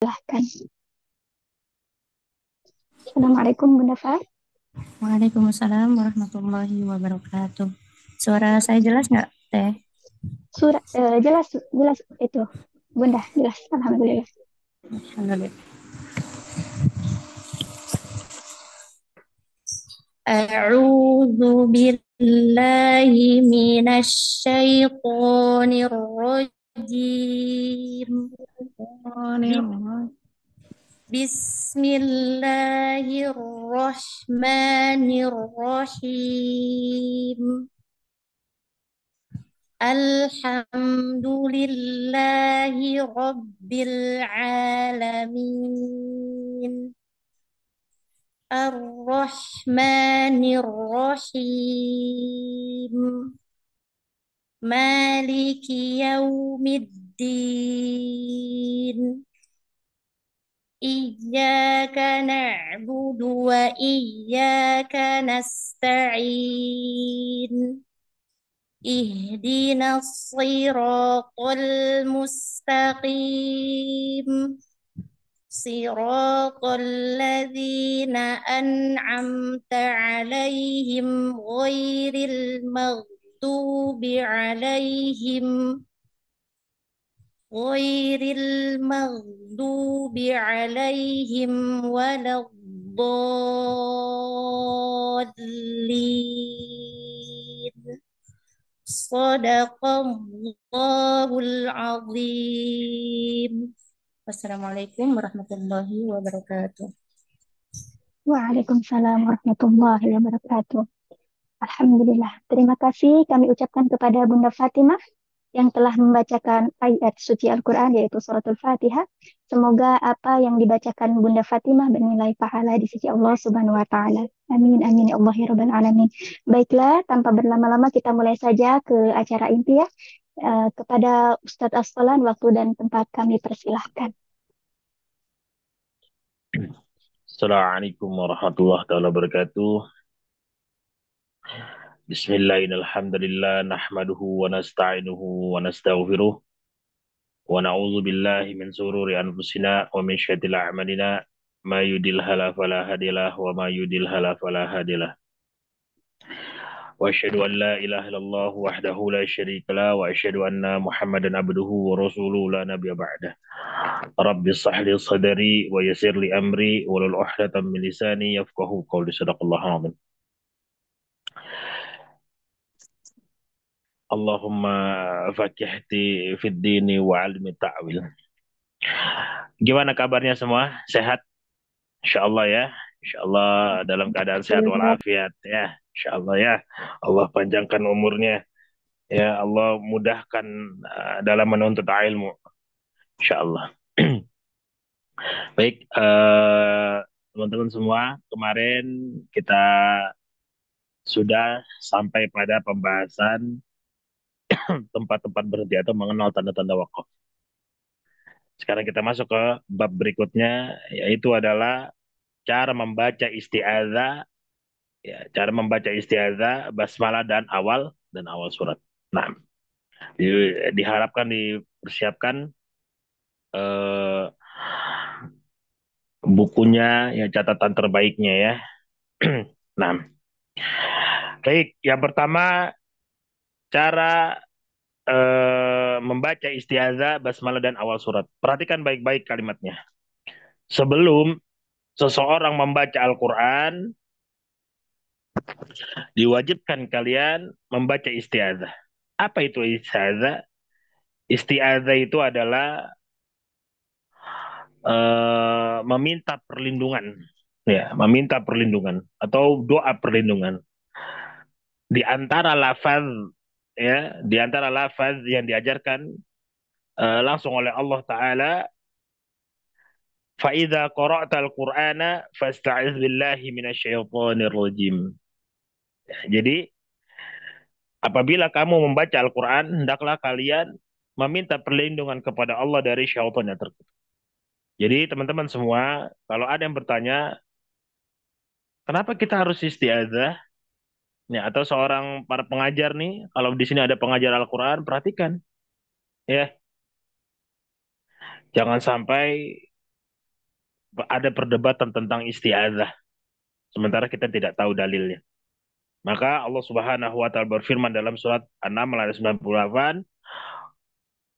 Silahkan. Assalamualaikum Bunda Fat. Waalaikumsalam warahmatullahi wabarakatuh. Suara saya jelas nggak, Teh? Jelas jelas itu. Bunda, jelas. Alhamdulillah. Alhamdulillah. A'udzu billahi minasy syaithanir rajim. Bi- Bismillahirrahmanirrahim. Alhamdulillahi Rabbil Alamin. Ar-Rahmanir-Rahim. Maliki Yaumiddin. Iyyaka na'budu wa iyyaka nasta'in. Ihdinas siratal mustaqim. صراط الذين أنعمت عليهم غير المغضوب عليهم ولا الضالين. صدق الله العظيم. Wassalamualaikum warahmatullahi wabarakatuh. Waalaikumsalam warahmatullahi wabarakatuh. Alhamdulillah. Terima kasih kami ucapkan kepada Bunda Fatimah yang telah membacakan ayat suci Al-Quran yaitu suratul Fatihah. Semoga apa yang dibacakan Bunda Fatimah bernilai pahala di sisi Allah Subhanahu wa taala. Amin amin ya Allah ya rabbal alamin. Baiklah, tanpa berlama-lama kita mulai saja ke acara inti ya. Kepada Ustadz Asfalan waktu dan tempat kami persilahkan. Assalamualaikum warahmatullahi wabarakatuh. Bismillahirrahmanirrahim. Nahmaduhu wa nasta'inuhu wa nastaghfiruh. Wa na'udzu billahi min sururi anfusina wa min syarril a'malina. Ma yudilhala fala hadiyalah wa ma yudilhala fala hadiyalah. Wa asyhadu an la ilaha illallah wahdahu la syarika lah wa asyhadu anna Muhammadan abduhu wa rasuluhu la nabiyya ba'dah. Rabbi shrah li sadri wa yassir li amri wa lul 'uqdatam min lisani yafqahu qawli. Sadaqallahul azim. Allahumma fakihti fid dini wa almi ta'wil. Gimana kabarnya semua? Sehat? Insya Allah ya. Insya Allah dalam keadaan sehat Alhamdulillah. walafiat ya. Insya Allah ya. Allah panjangkan umurnya. Ya Allah mudahkan dalam menuntut ilmu. Insya Allah. Baik, teman-teman semua, kemarin kita sudah sampai pada pembahasan tempat-tempat berhenti atau mengenal tanda-tanda wakaf. Sekarang kita masuk ke bab berikutnya, yaitu adalah cara membaca isti'adzah, ya, cara membaca isti'adzah, basmalah dan awal surat. Nah, diharapkan dipersiapkan eh, bukunya, ya catatan terbaiknya ya. Nah, baik, yang pertama cara membaca isti'adzah, basmalah dan awal surat. Perhatikan baik-baik kalimatnya. Sebelum seseorang membaca Al-Quran, diwajibkan kalian membaca isti'adzah. Apa itu isti'adzah? Isti'adzah itu adalah meminta perlindungan, ya, meminta perlindungan atau doa perlindungan. Di antara lafaz, ya, di antara lafaz yang diajarkan langsung oleh Allah Taala, "Fa'idza qara'tal Qur'ana fasta'iz billahi minasyaitonir rajim." Ya, jadi apabila kamu membaca Al-Quran, hendaklah kalian meminta perlindungan kepada Allah dari syaitan yang terkutuk. Jadi teman-teman semua, kalau ada yang bertanya, kenapa kita harus isti'adzah? Ya, atau seorang para pengajar nih, kalau di sini ada pengajar Al-Quran, perhatikan. Ya, jangan sampai ada perdebatan tentang isti'adzah, sementara kita tidak tahu dalilnya. Maka Allah Subhanahu wa taala berfirman dalam surat An-Naml ayat 98,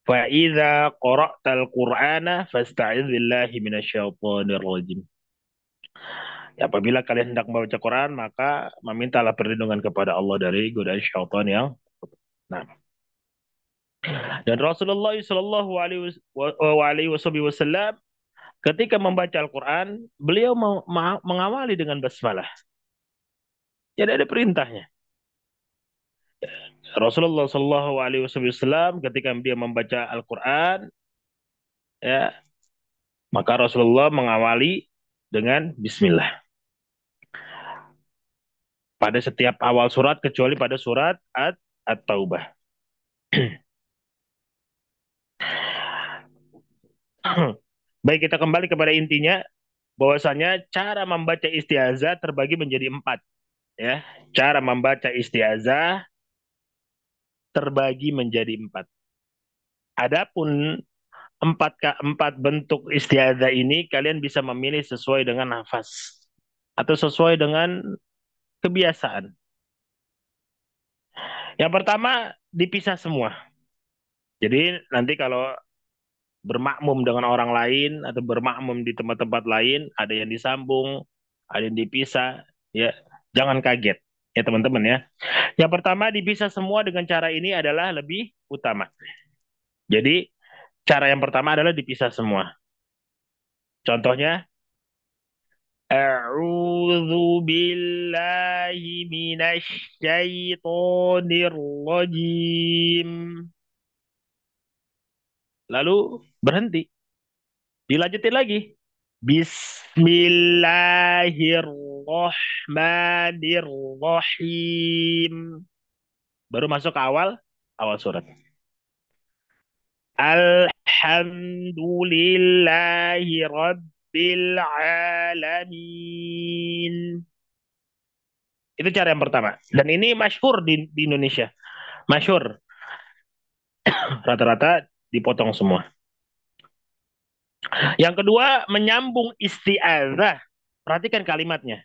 "Fa idza qara'tal Qur'ana fasta'idz billahi minasyaitonir rajim." Ya, apabila kalian hendak membaca Quran, maka memintalah perlindungan kepada Allah dari godaan syaitan yang. Nah, dan Rasulullah Shallallahu Alaihi Wasallam ketika membaca Al-Quran, beliau mengawali dengan basmalah. Jadi ada perintahnya. Rasulullah Shallallahu Alaihi Wasallam ketika dia membaca Al-Quran, ya, maka Rasulullah mengawali dengan Bismillah pada setiap awal surat kecuali pada surat At-Taubah. Baik, kita kembali kepada intinya, bahwasanya cara membaca istiazah terbagi menjadi 4. Ya, cara membaca istiazah terbagi menjadi 4. Adapun empat bentuk istiazah ini kalian bisa memilih sesuai dengan nafas atau sesuai dengan kebiasaan. Yang pertama, dipisah semua. Jadi nanti kalau bermakmum dengan orang lain atau bermakmum di tempat-tempat lain, ada yang disambung, ada yang dipisah, ya jangan kaget ya teman-teman ya. Yang pertama, dipisah semua dengan cara ini adalah lebih utama. Jadi cara yang pertama adalah dipisah semua. Contohnya, A'udzu billahi minasy syaithanir rajim. Lalu berhenti. Dilanjutin lagi. Bismillahirrahmanirrahim. Baru masuk ke awal surat. Alhamdulillahi rabbil alamin. Itu cara yang pertama. Dan ini masyhur di Indonesia. Masyhur. Rata-rata dipotong semua. Yang kedua, menyambung isti'adzah. Perhatikan kalimatnya.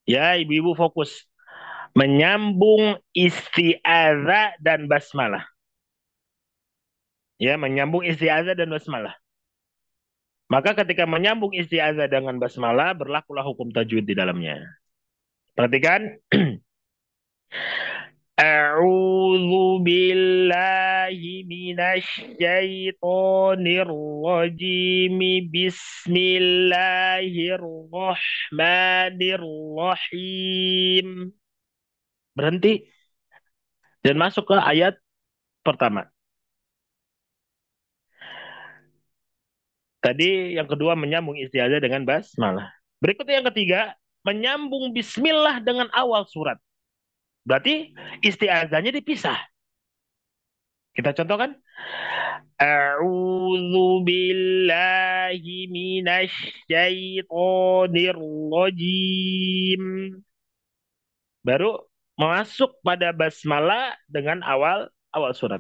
Ya, ibu-ibu fokus. Menyambung isti'adzah dan basmalah. Ya, menyambung isti'adzah dan basmalah. Maka ketika menyambung isti'adzah dengan basmalah, berlakulah hukum tajwid di dalamnya. Perhatikan. A'udzu billahi minasy syaithanir rajim. Bismillahirrahmanirrahim. Berhenti dan masuk ke ayat pertama. Tadi yang kedua menyambung isti'adzah dengan basmalah. Berikutnya yang ketiga, menyambung bismillah dengan awal surat. Berarti isti'adzahnya dipisah. Kita contohkan. A'udzu billahi minasy syaithanir rajim. Baru masuk pada basmalah dengan awal surat.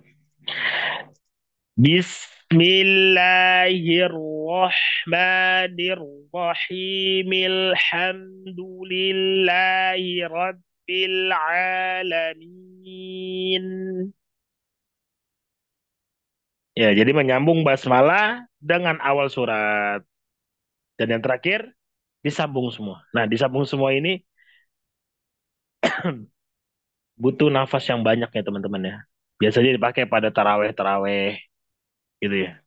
Bismillahirrahmanirrahim. Alhamdulillahi rabbil alamin. Ya, jadi menyambung basmalah dengan awal surat. Dan yang terakhir, disambung semua. Nah, disambung semua ini butuh nafas yang banyak ya teman-teman ya. Biasanya dipakai pada taraweh-taraweh gitu ya.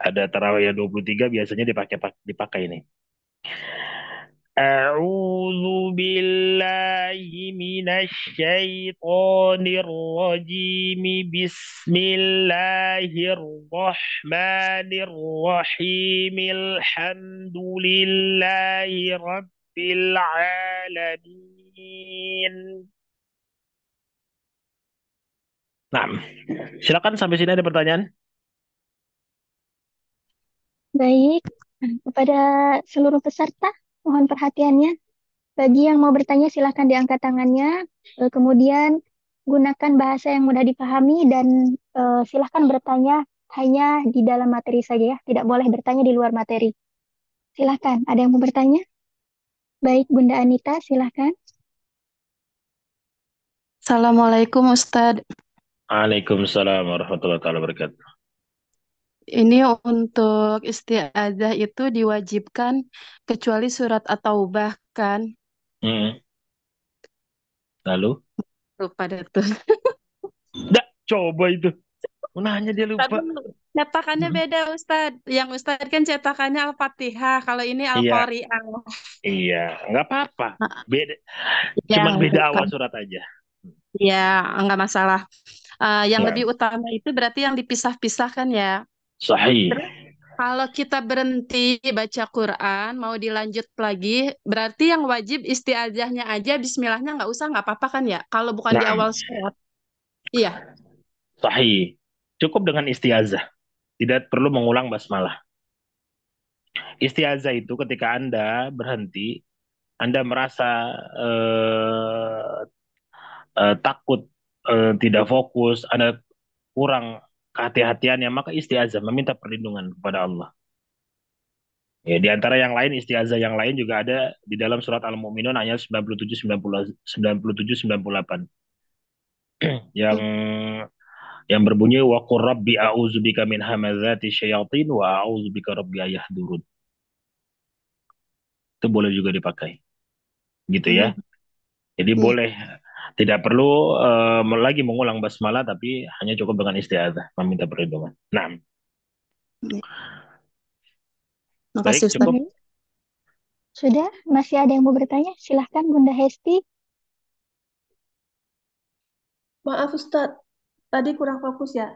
Ada taraweh yang 23 biasanya dipakai ini. A'udzu billahi minasy syaithanir rajim. Bismillahirrahmanirrahim. Alhamdulillahi rabbil alamin. Nah, silakan sampai sini ada pertanyaan? Baik, kepada seluruh peserta, mohon perhatiannya. Bagi yang mau bertanya, silahkan diangkat tangannya. Kemudian gunakan bahasa yang mudah dipahami dan silahkan bertanya hanya di dalam materi saja ya. Tidak boleh bertanya di luar materi. Silahkan, ada yang mau bertanya? Baik, Bunda Anita, silahkan. Assalamualaikum Ustadz. Waalaikumsalam warahmatullahi wabarakatuh. Ini untuk isti'adzah itu diwajibkan kecuali surat at-taubah kan? Hmm. Lalu? Lupa deh tuh. Dah, coba itu. Nanya dia Tapi lupa. cetakannya Hmm. beda Ustadz. Yang Ustadz kan cetakannya Al-Fatihah. Kalau ini Iya, Al-Qari'ah. iya, nggak apa-apa. Nah, Beda, ya, cuman beda awal bukan. surat aja. Ya, nggak masalah. Yang Nah, lebih utama itu berarti yang dipisah-pisahkan ya. sahih. Terus kalau kita berhenti baca Quran, mau dilanjut lagi, berarti yang wajib isti'adzahnya aja, bismillahnya nggak usah, nggak apa-apa kan ya? Kalau bukan di Nah, awal surat. Iya. sahih. Cukup dengan istiazah. Tidak perlu mengulang basmalah. Istiazah itu ketika Anda berhenti, Anda merasa eh, takut, tidak fokus, Anda kurang kehati-hatiannya, maka istiazah meminta perlindungan kepada Allah. Ya, di antara yang lain istiazah yang lain juga ada di dalam surat Al-Mu'minun ayat 97 90 97 98 yang berbunyi wa qur rabbi a'udzubika min hamazati syayatin wa a'udzubika rabbi ayahdurun. Itu boleh juga dipakai gitu ya. Hmm. Jadi Iya. boleh, tidak perlu lagi mengulang basmalah tapi hanya cukup dengan istiazah meminta perlindungan. Nah, Iya. baik Makasih Ustaz. cukup. Baik, sudah? Masih ada yang mau bertanya? Silahkan, Bunda Hesti. Maaf Ustadz, tadi kurang fokus ya.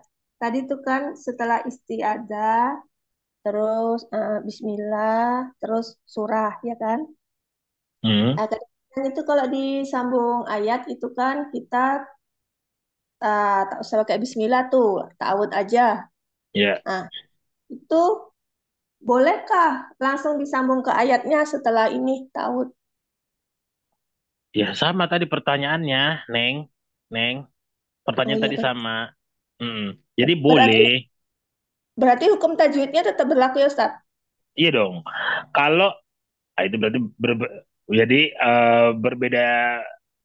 Tadi tuh kan setelah istiadah, terus bismillah, terus surah ya kan. Hmm, Nah, kadang itu kalau disambung ayat itu kan kita tak usah pakai bismillah tuh, ta'awud aja. ya, Nah, itu bolehkah langsung disambung ke ayatnya setelah ini ta'awud? ya sama tadi pertanyaannya, Neng, Neng. Oh Pertanyaan iya, tadi sama. Mm. Jadi berarti boleh, berarti hukum tajwidnya tetap berlaku ya Ustadz? iya dong. Kalau itu berarti jadi berbeda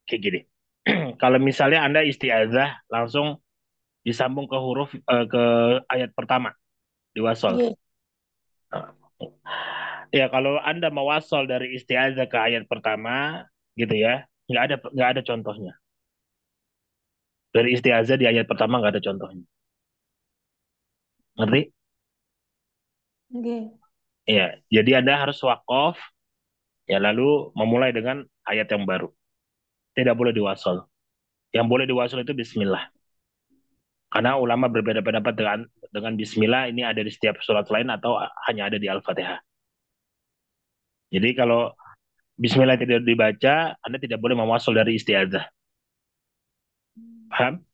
kayak gini. Kalau misalnya Anda istiazah langsung disambung ke huruf ke ayat pertama di wasol. Iya. Ya kalau Anda mewasol dari istiazah ke ayat pertama gitu ya, nggak ada contohnya. Dari istiazah di ayat pertama nggak ada contohnya. Ngerti? Oke. Ya, jadi Anda harus wakaf ya lalu memulai dengan ayat yang baru. Tidak boleh diwasol. Yang boleh diwasol itu bismillah. Karena ulama berbeda pendapat dengan bismillah ini ada di setiap surat lain atau hanya ada di Al-Fatihah. Jadi kalau bismillah tidak dibaca, Anda tidak boleh mewasol dari istiadah. Paham?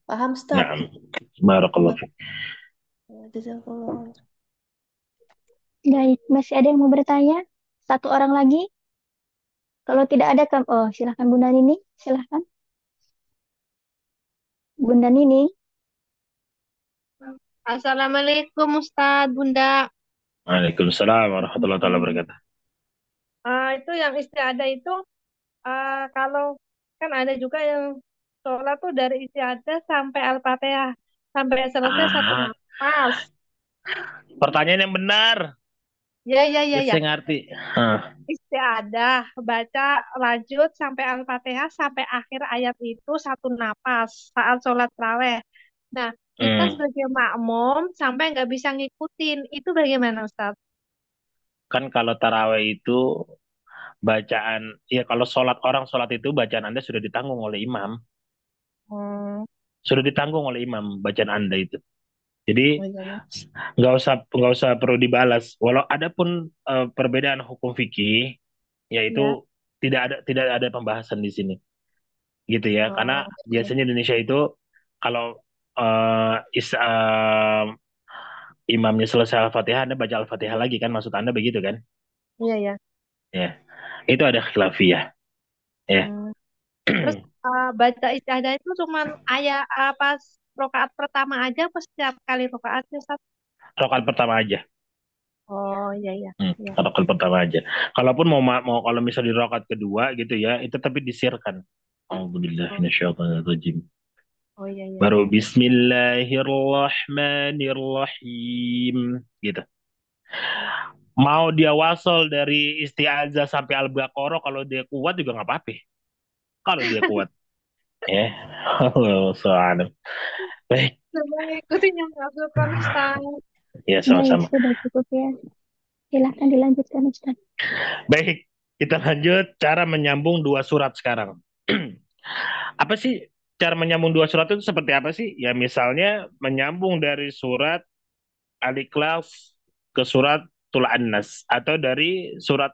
Paham Nah, Ustadz? barakallahu fiik. Jazakallah. Baik, masih ada yang mau bertanya? Satu orang lagi? Kalau tidak ada, oh silahkan Bunda Nini, silahkan. Bunda Nini, Assalamualaikum Ustadz, Bunda. Waalaikumsalam warahmatullahi wabarakatuh. Itu yang istiadah itu kalau kan ada juga yang sholat tuh dari istiadah sampai Al-Fatihah sampai selesai satu Ah, nafas. pertanyaan yang benar. Ya ya ya Geus ya. ngerti. Ah, Istiadah baca lanjut sampai Al-Fatihah sampai akhir ayat itu satu napas saat sholat tarawih. Nah, kita hmm. sebagai makmum sampai nggak bisa ngikutin. Itu bagaimana Ustadz? Kan kalau taraweh itu bacaan, ya kalau orang sholat itu bacaan Anda sudah ditanggung oleh imam. Hmm, Sudah ditanggung oleh imam bacaan Anda itu. oh Jadi iya ya. nggak usah perlu dibalas. Walau ada pun perbedaan hukum fikih, Ya. yaitu tidak ada pembahasan di sini, gitu ya. Karena Oh, iya. biasanya di Indonesia itu kalau imamnya selesai Al-Fatihah, Anda baca Al-Fatihah lagi kan, maksud Anda begitu kan? Iya ya. Ya, itu ada khilafiyah. Ya, Hmm. Terus baca istiadah itu cuman ayat apa rokaat pertama aja apa setiap kali rokaatnya Ustaz? rakaat pertama aja. Oh iya iya. Iya. Rakaat pertama aja. Kalaupun mau kalau misalnya di rakaat kedua gitu ya, itu tapi disirkan. Alhamdulillah, Oh, oh iya iya iya. baru Bismillahirrahmanirrahim gitu. Mau dia wasol dari isti'adzah sampai al-baqarah, kalau dia kuat juga nggak apa-apa. Kalau dia kuat, ya. Allah subhanahu. Baik, Coba ikutin yang Al-Quran Ustaz. ya Baik, sama-sama. sudah cukup ya. Silahkan dilanjutkan Ustaz. Baik, kita lanjut cara menyambung dua surat sekarang. Apa sih cara menyambung dua surat itu seperti apa sih? Ya misalnya menyambung dari surat Al-Ikhlas ke surat Tul An-Nas atau dari surat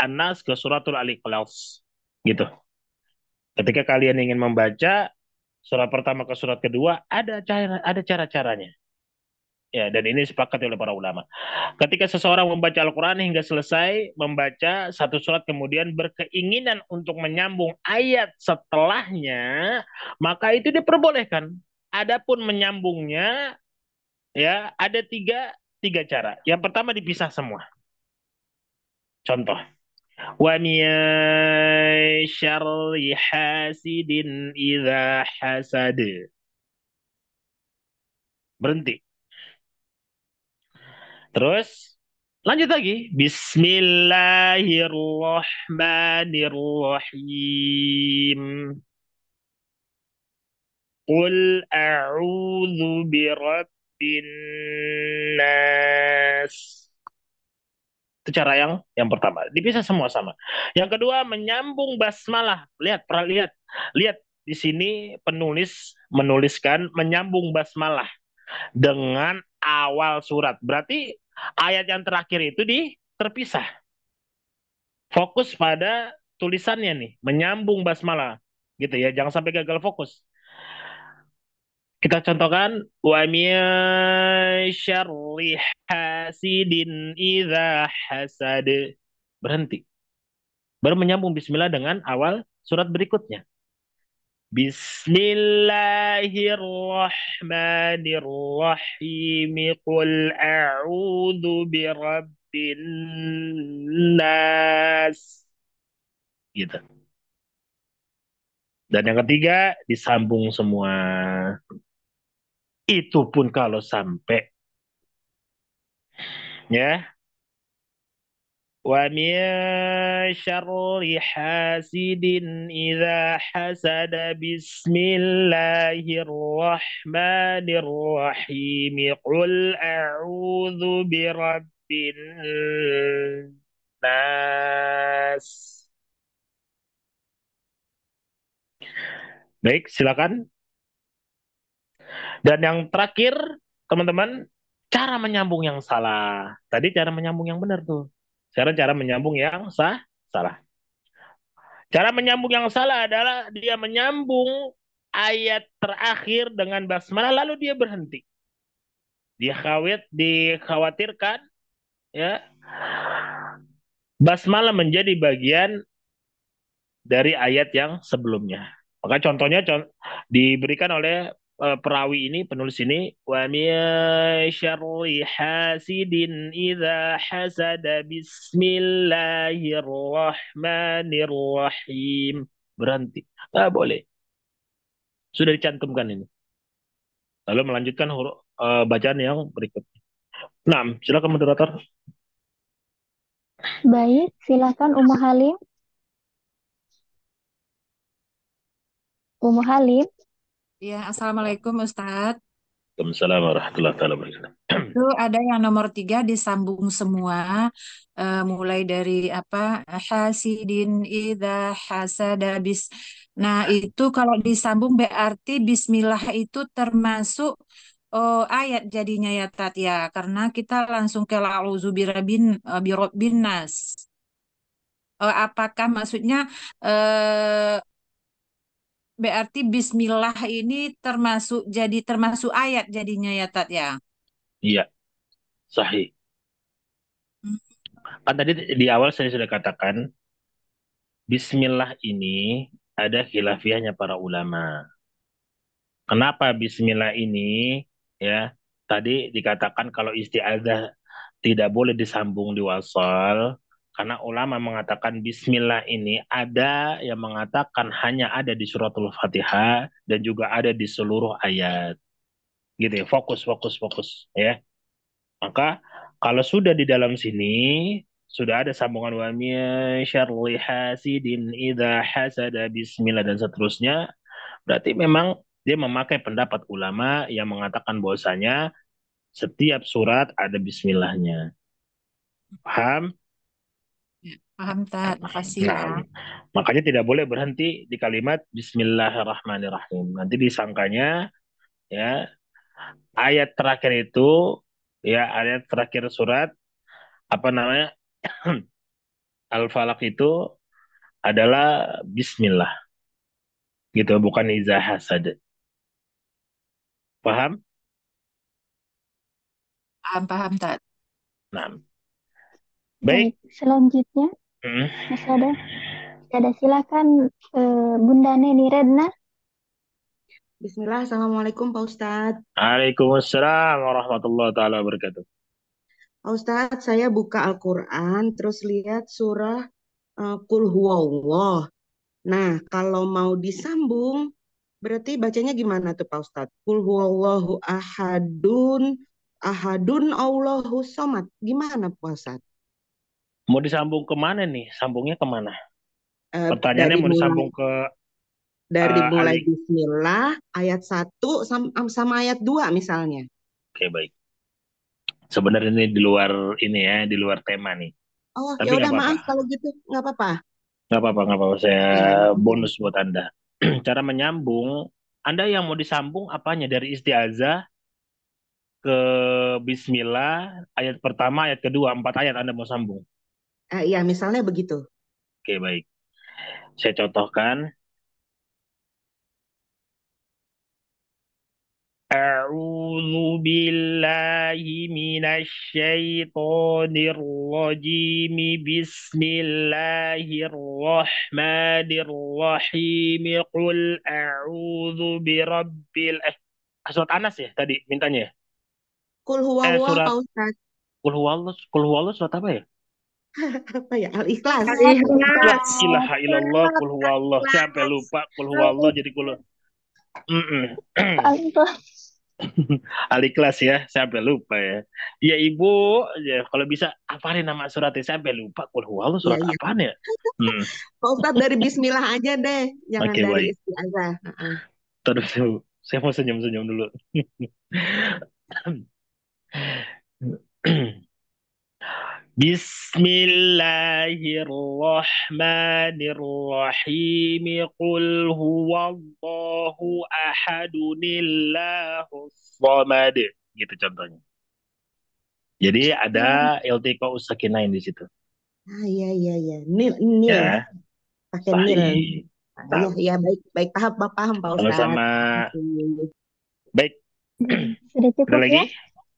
An-Nas ke suratul Al-Ikhlas gitu. Ketika kalian ingin membaca surat pertama ke surat kedua ada cara-caranya. Ya, dan ini disepakati oleh para ulama. Ketika seseorang membaca Al-Quran hingga selesai membaca satu surat kemudian berkeinginan untuk menyambung ayat setelahnya, maka itu diperbolehkan. Adapun menyambungnya, ya ada tiga cara. Yang pertama dipisah semua. Contoh, wa min syarri hasidin idza hasad. Berhenti. Terus lanjut lagi. Bismillahirrahmanirrahim. Qul a'udzu birabbin nas. Itu cara yang pertama. Dipisah semua sama. Yang kedua menyambung basmalah. Lihat, pernah lihat. Lihat di sini penulis menuliskan menyambung basmalah dengan awal surat. Berarti ayat yang terakhir itu terpisah. Fokus pada tulisannya nih, menyambung basmalah. Gitu ya, jangan sampai gagal fokus. Kita contohkan wa min syarri hasidin idza hasad. Berhenti. Baru menyambung bismillah dengan awal surat berikutnya. Bismillahirrahmanirrahim. Qul a'udzu birabbin nas. Gitu. Dan yang ketiga disambung semua. Itu pun kalau sampai ya. Wa min syarri hasidin idza hasada bismillahirrahmanirrahim. Qul a'udzu birabbin nas. Baik, silakan. Dan yang terakhir, teman-teman, cara menyambung yang salah. Tadi cara menyambung yang benar tuh. Sekarang cara menyambung yang salah. Cara menyambung yang salah adalah dia menyambung ayat terakhir dengan basmalah lalu dia berhenti. Dikhawatirkan ya basmalah menjadi bagian dari ayat yang sebelumnya. Maka contohnya diberikan oleh perawi ini, penulis ini, wa min syarri hasidin idza hasada bismillahirrahmanirrahim. Berhenti. Nggak boleh. Sudah dicantumkan ini. Lalu melanjutkan bacaan yang berikutnya. Nah, silakan moderator. Baik, silakan Ummu Halim. Ummu Halim. Ya, Assalamualaikum Ustadz. Waalaikumsalam warahmatullahi wabarakatuh. Itu ada yang nomor 3 disambung semua, mulai dari apa hasidin idza hasada bis. Nah itu kalau disambung berarti Bismillah itu termasuk ayat jadinya ya Tat ya, karena kita langsung ke birabbin nas. Apakah maksudnya eh, berarti Bismillah ini termasuk ayat jadinya ya Tat ya? Iya, sahih. Hmm. Kan tadi di awal saya sudah katakan, Bismillah ini ada khilafiyahnya para ulama. Kenapa Bismillah ini ya tadi dikatakan kalau isti'adzah tidak boleh disambung di wasal karena ulama mengatakan bismillah ini ada yang mengatakan hanya ada di suratul Fatihah dan juga ada di seluruh ayat. Gitu ya, fokus fokus fokus ya. Maka kalau sudah di dalam sini sudah ada sambungan wa min syarri hasidin idza hasada bismillah dan seterusnya, berarti memang dia memakai pendapat ulama yang mengatakan bahwasanya setiap surat ada bismillahnya. Paham? Ya, paham, Tat. Makasih ya. Nah, makanya tidak boleh berhenti di kalimat Bismillahirrahmanirrahim. Nanti disangkanya ya ayat terakhir itu ya ayat terakhir surat apa namanya Al-Falaq itu adalah Bismillah gitu, bukan iza hasad. Paham? Paham, paham, Tat. Nah, Baik, baik. selanjutnya Hmm. masih ada. Silakan Bunda Neni Redna. Bismillah, Assalamualaikum Pak Ustadz. Waalaikumsalam warahmatullahi taala wabarakatuh. Pak Ustadz, saya buka Al-Quran, terus lihat surah Qul Huwallah. Nah, kalau mau disambung, berarti bacanya gimana tuh Pak Ustadz? Qul Huwallahu ahadun, ahadun Allahu somad. Gimana Pak Ustadz? Mau disambung kemana nih? Sambungnya kemana? Pertanyaannya Dari mau mulai disambung ke mulai alik. Bismillah, ayat 1 sama ayat 2 misalnya. Oke, baik. Sebenarnya ini di luar ini ya, di luar tema nih. Oh, Tapi ya nggak udah apa-apa. maaf kalau gitu, nggak apa-apa. Nggak apa-apa, nggak apa-apa. Saya Ya, bonus buat Anda. Cara menyambung, Anda yang mau disambung apanya? Dari istiazah ke bismillah, ayat pertama, ayat kedua, 4 ayat Anda mau sambung. ya misalnya begitu. Oke, baik. Saya contohkan. A'udzu billahi minasy syaithanir rajim. Bismillahirrahmanirrahim. Qul a'udzu birabbil surat Anas ya tadi mintanya ya? Kul huwallah Surat Pak Ustadz. Qul huwallah surat apa ya? Apa ya? Al-Ikhlas. La Al-Ikhlas. ilaha illallah qul huwallah. Sampai Al-Ikhlas. lupa qul huwallah jadi qul. Allah. Al-Ikhlas ya, sampai lupa ya. Ya Ibu, ya kalau bisa hafalin nama suratnya sampai lupa qul huwallah Iya, surat iya. apaan ya? Pak Ustadz dari Bismillah aja deh. Jangan Oke, dari baik. isti'adzah. Terus saya mau senyum-senyum dulu. Bismillahirrahmanirrahim. Qul huwallahu ahadunillahus samad. Gitu contohnya. Jadi ada iltiqa usakinain di situ. Iya, iya, iya. Nil, nil. Ya, Pakai nil. sahih. Iya, iya, baik, baik. Paham Pak Ustadz. Sama-sama. Baik. Sudah Ada cukup lagi? ya?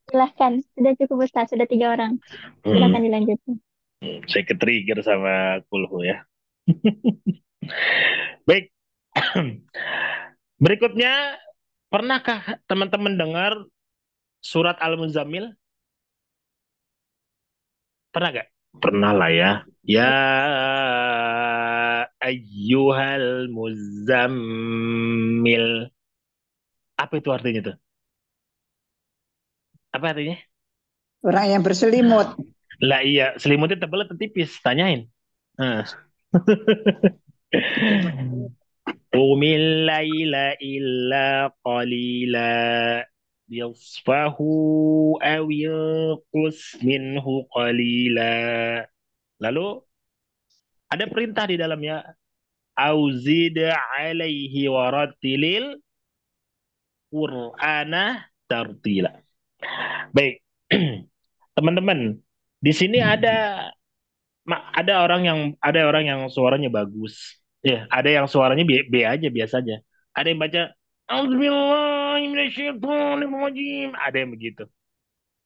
Silahkan. Sudah cukup Ustaz. Sudah 3 orang. Silahkan dilanjutkan. Saya ke-trigger sama kulhu ya. Baik. Berikutnya, pernahkah teman-teman dengar surat Al-Muzammil? Pernah gak? Pernah lah ya. Ya ayyuhal muzammil. Apa itu artinya tuh? Apa artinya? Orang yang berselimut. Lah iya, selimutnya tebal atau tipis? Tanyain. Qumil laila illa qalila nisfahu aw yanqus minhu qalila. Lalu ada perintah di dalamnya auzid alaihi warattilil qur'ana tartila. Baik. Teman-teman, di sini ada orang yang suaranya bagus. Ya, ada yang suaranya B, B aja biasa aja. Ada yang baca Auzubillahiminasyaitonirrajim. Ada yang begitu.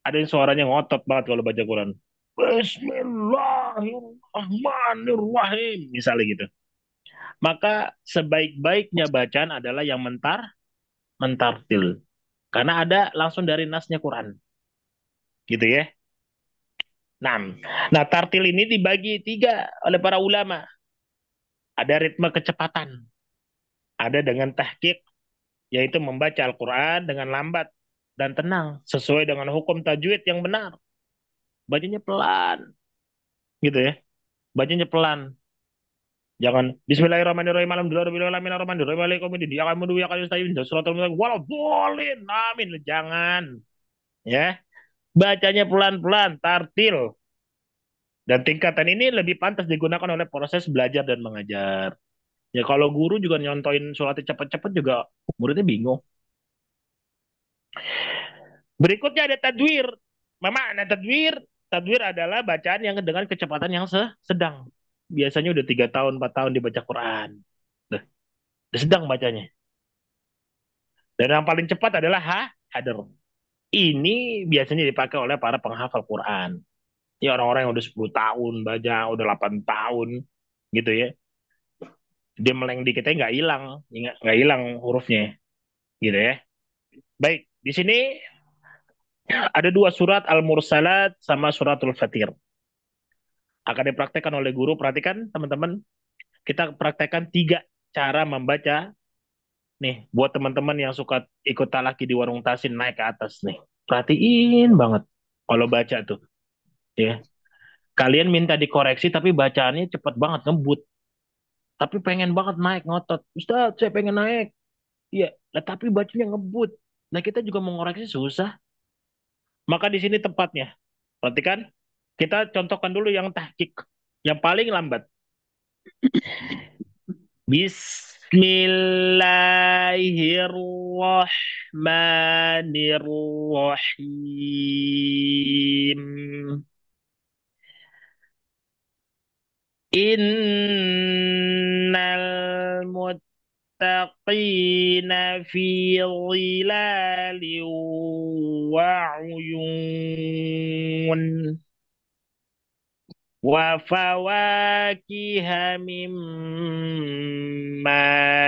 Ada yang suaranya ngotot banget kalau baca Quran. Bismillahirrahmanirrahim. Misalnya gitu. Maka sebaik-baiknya bacaan adalah yang mentartil. Karena ada langsung dari nasnya Quran. Gitu ya. Nah, tartil ini dibagi 3 oleh para ulama. Ada ritme kecepatan, ada dengan tahqiq, yaitu membaca Al-Quran dengan lambat dan tenang, sesuai dengan hukum tajwid yang benar. Bacanya pelan, gitu ya. Bacanya pelan. Jangan Bismillahirrahmanirrahim, alhamdulillahirrahmanirrahim, amin. Jangan, ya. Bacanya pelan-pelan, tartil. Dan tingkatan ini lebih pantas digunakan oleh proses belajar dan mengajar. Ya kalau guru juga nyontoin sholatnya cepet-cepet juga muridnya bingung. Berikutnya ada tadwir. Mana tadwir? Tadwir adalah bacaan yang dengan kecepatan yang sedang. Biasanya udah 3 tahun, 4 tahun dibaca Quran. Udah sedang bacanya. Dan yang paling cepat adalah hadar. Ini biasanya dipakai oleh para penghafal Quran. Ya orang-orang yang udah 10 tahun baca, udah 8 tahun gitu ya. Dia meleng dikit aja nggak hilang hurufnya gitu ya. Baik, di sini ada 2 surat Al-Mursalat sama suratul Fatir. Akan dipraktekkan oleh guru. Perhatikan teman-teman, kita praktekkan 3 cara membaca. Nih, buat teman-teman yang suka ikut talaki di warung tasin naik ke atas nih. Perhatiin banget kalau baca tuh. Ya. Kalian minta dikoreksi tapi bacaannya cepet banget, ngebut. Tapi pengen banget naik, ngotot. Ustaz, saya pengen naik. Iya, nah, tapi bacanya ngebut. Nah, kita juga mengoreksi susah. Maka di sini tempatnya. Perhatikan, kita contohkan dulu yang tahqiq. Yang paling lambat. Bismillahirrahmanirrahim. Innal muttaqina fi dhilalin wa uyun wa fawakiha mimma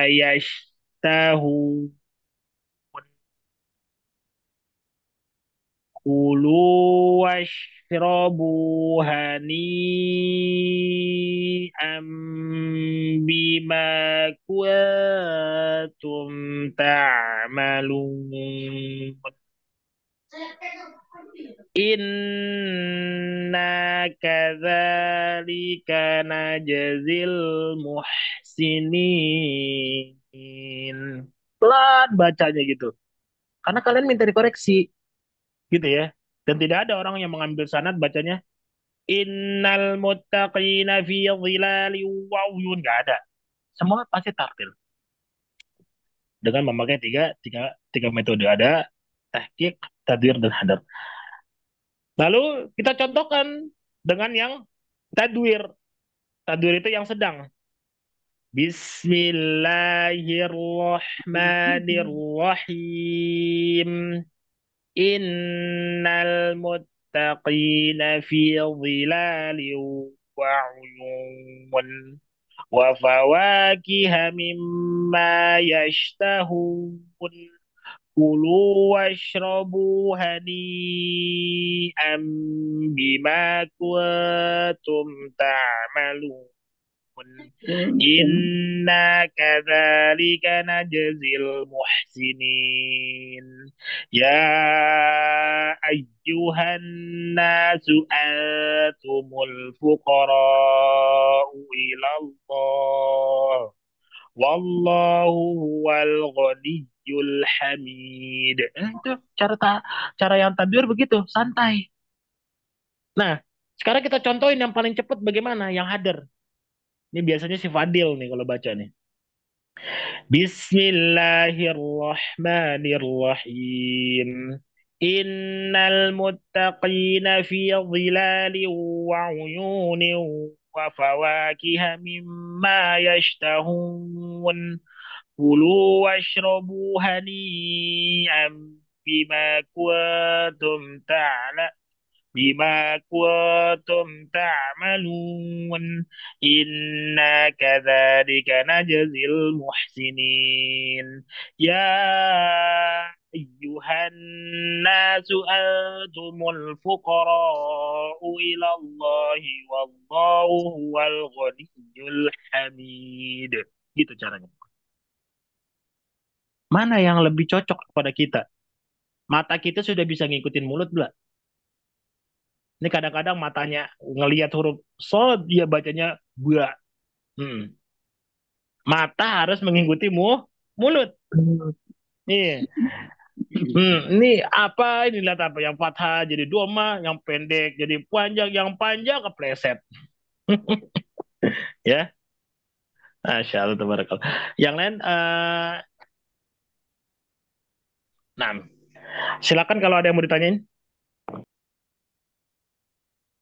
yashtahu. Kulu washrabu hani'am bima kuntum ta'malun. Inna kadzalika najzil muhsinin. Pelan bacanya gitu. Karena kalian minta dikoreksi. Gitu ya. Dan tidak ada orang yang mengambil sanad bacanya innal muttaqina fi dhilali wa uyun. Nggak ada. Semua pasti tartil. Dengan memakai tiga metode. Ada tahqiq, tadwir, dan hadar. Lalu kita contohkan dengan yang tadwir. Tadwir itu yang sedang. Bismillahirrahmanirrahim. Innal muttaqina fi dhilalin wa uyun wa fawakiha mimma yashtahun. Kulu washrabu hani'am bima kuntum ta'malun. Inna kadzalika najzil muhsinin. Ya ayyuhan nasu antumul fuqara'u ilallah. Wallahu huwal ghaniyyul hamid. Itu cara yang tadbir begitu, santai. Nah, sekarang kita contohin yang paling cepat bagaimana, yang hadar. Ini biasanya si Fadil nih kalau baca nih. Bismillahirrahmanirrahim. Innal muttaqina fi dhilalin wa uyunin wa fawakiha mimma yashtahun. Kulu washrabu hani'am bima kuntum bima kuntum ta'malun inna kadzalika najzil muhsinin ya ayyuhan nasu antumul fuqara'u ila Allahi wallahu huwal ghaniyyul hamid. Gitu caranya. Mana yang lebih cocok kepada kita? Mata kita sudah bisa ngikutin mulut belum? Ini kadang-kadang matanya ngelihat huruf sod, dia bacanya ba. Hmm. Mata harus mengikuti mulut. Iya. Ini apa? Ini lihat apa? Yang fathah jadi doma, yang pendek jadi panjang, yang panjang kepleset. Ya, Masya Allah, tabarakallah. Yang lain, nah, silakan kalau ada yang mau ditanyain.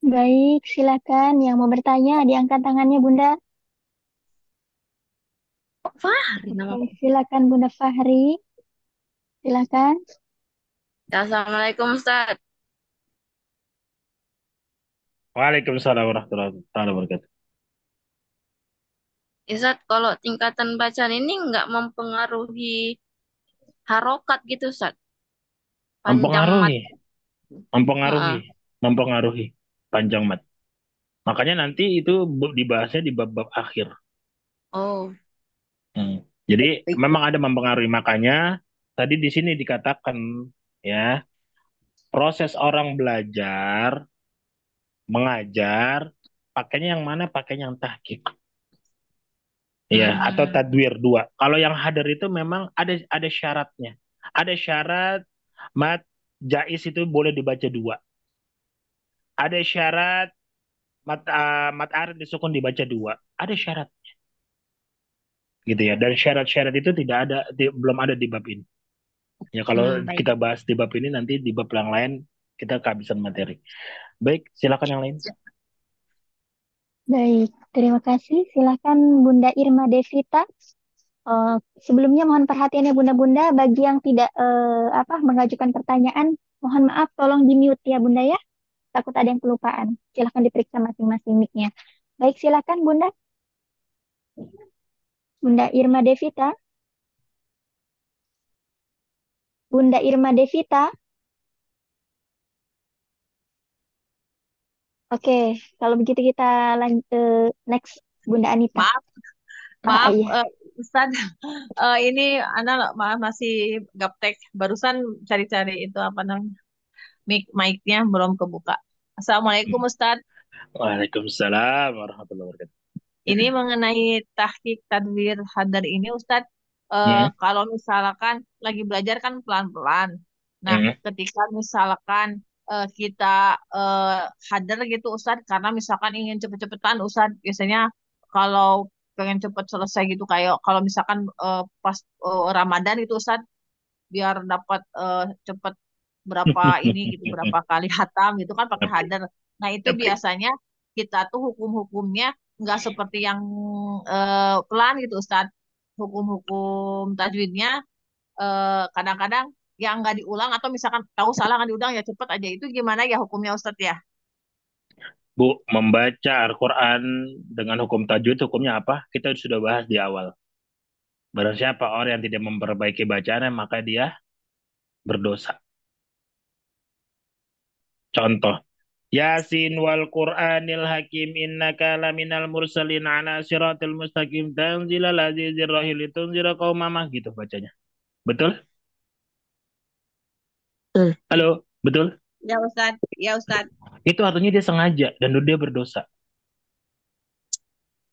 Baik, silakan yang mau bertanya diangkat tangannya Bunda. Fahri nama. Oke, silakan Bunda Fahri. Silakan. Assalamualaikum Ustaz. Waalaikumsalam warahmatullahi wabarakatuh. Ustaz, kalau tingkatan bacaan ini nggak mempengaruhi harokat gitu Ustaz. Panjang mat. Mempengaruhi, mempengaruhi, Heeh. mempengaruhi panjang mat. Makanya nanti itu dibahasnya di bab-bab akhir. Oh. Jadi memang ada mempengaruhi. Makanya tadi di sini dikatakan ya, proses orang belajar, mengajar, pakainya yang mana? Pakainya yang tahqiq. Ya, atau tadwir dua. Kalau yang hadar itu memang ada syaratnya. Ada syarat mat jais itu boleh dibaca dua. Ada syarat mat arid disukun dibaca dua. Ada syarat gitu ya. Dan syarat-syarat itu tidak ada belum ada di bab ini. Ya kalau Baik. kita bahas di bab ini nanti di bab yang lain kita kehabisan materi. Baik, silakan yang lain. Baik, terima kasih. Silakan Bunda Irma Devita. Sebelumnya mohon perhatiannya Bunda-Bunda bagi yang tidak mengajukan pertanyaan, mohon maaf tolong di-mute ya Bunda ya. Takut ada yang kelupaan. Silakan diperiksa masing-masing mic-nya. Baik, silakan Bunda. Bunda Irma Devita. Bunda Irma Devita. Oke, kalau begitu kita lanjut next Bunda Anita. Maaf, Iya. Ustaz. Ini Ana masih gaptek. Barusan cari-cari itu apa namanya? Mic-nya belum kebuka. Assalamualaikum Ustaz. Waalaikumsalam warahmatullahi wabarakatuh. Ini mengenai tahqiq tadwir hadar ini Ustaz. Kalau misalkan lagi belajar kan pelan-pelan. Nah, ketika misalkan kita hadar gitu Ustaz, karena misalkan ingin cepet-cepetan Ustaz, biasanya kalau pengen cepet selesai gitu kayak kalau misalkan pas Ramadan itu Ustaz, biar dapat cepet berapa ini gitu, berapa kali hatam gitu kan pakai hadar. Nah, itu biasanya kita tuh hukum-hukumnya nggak seperti yang pelan gitu Ustaz. Hukum-hukum tajwidnya kadang-kadang yang nggak diulang atau misalkan tahu salah nggak diulang ya cepet aja, itu gimana ya hukumnya Ustadz ya? Bu, membaca Al-Quran dengan hukum tajwid, hukumnya apa? Kita sudah bahas di awal. Barang siapa orang yang tidak memperbaiki bacaannya, maka dia berdosa. Contoh, Yasin wal Qur'anil Hakim innaka laminal mursalin ala siratil mustaqim tanzilal azizir rahim litunzira qaumamah, gitu bacanya. Betul? Halo, betul? Ya Ustadz, ya Ustadz. Itu artinya dia sengaja dan dia berdosa.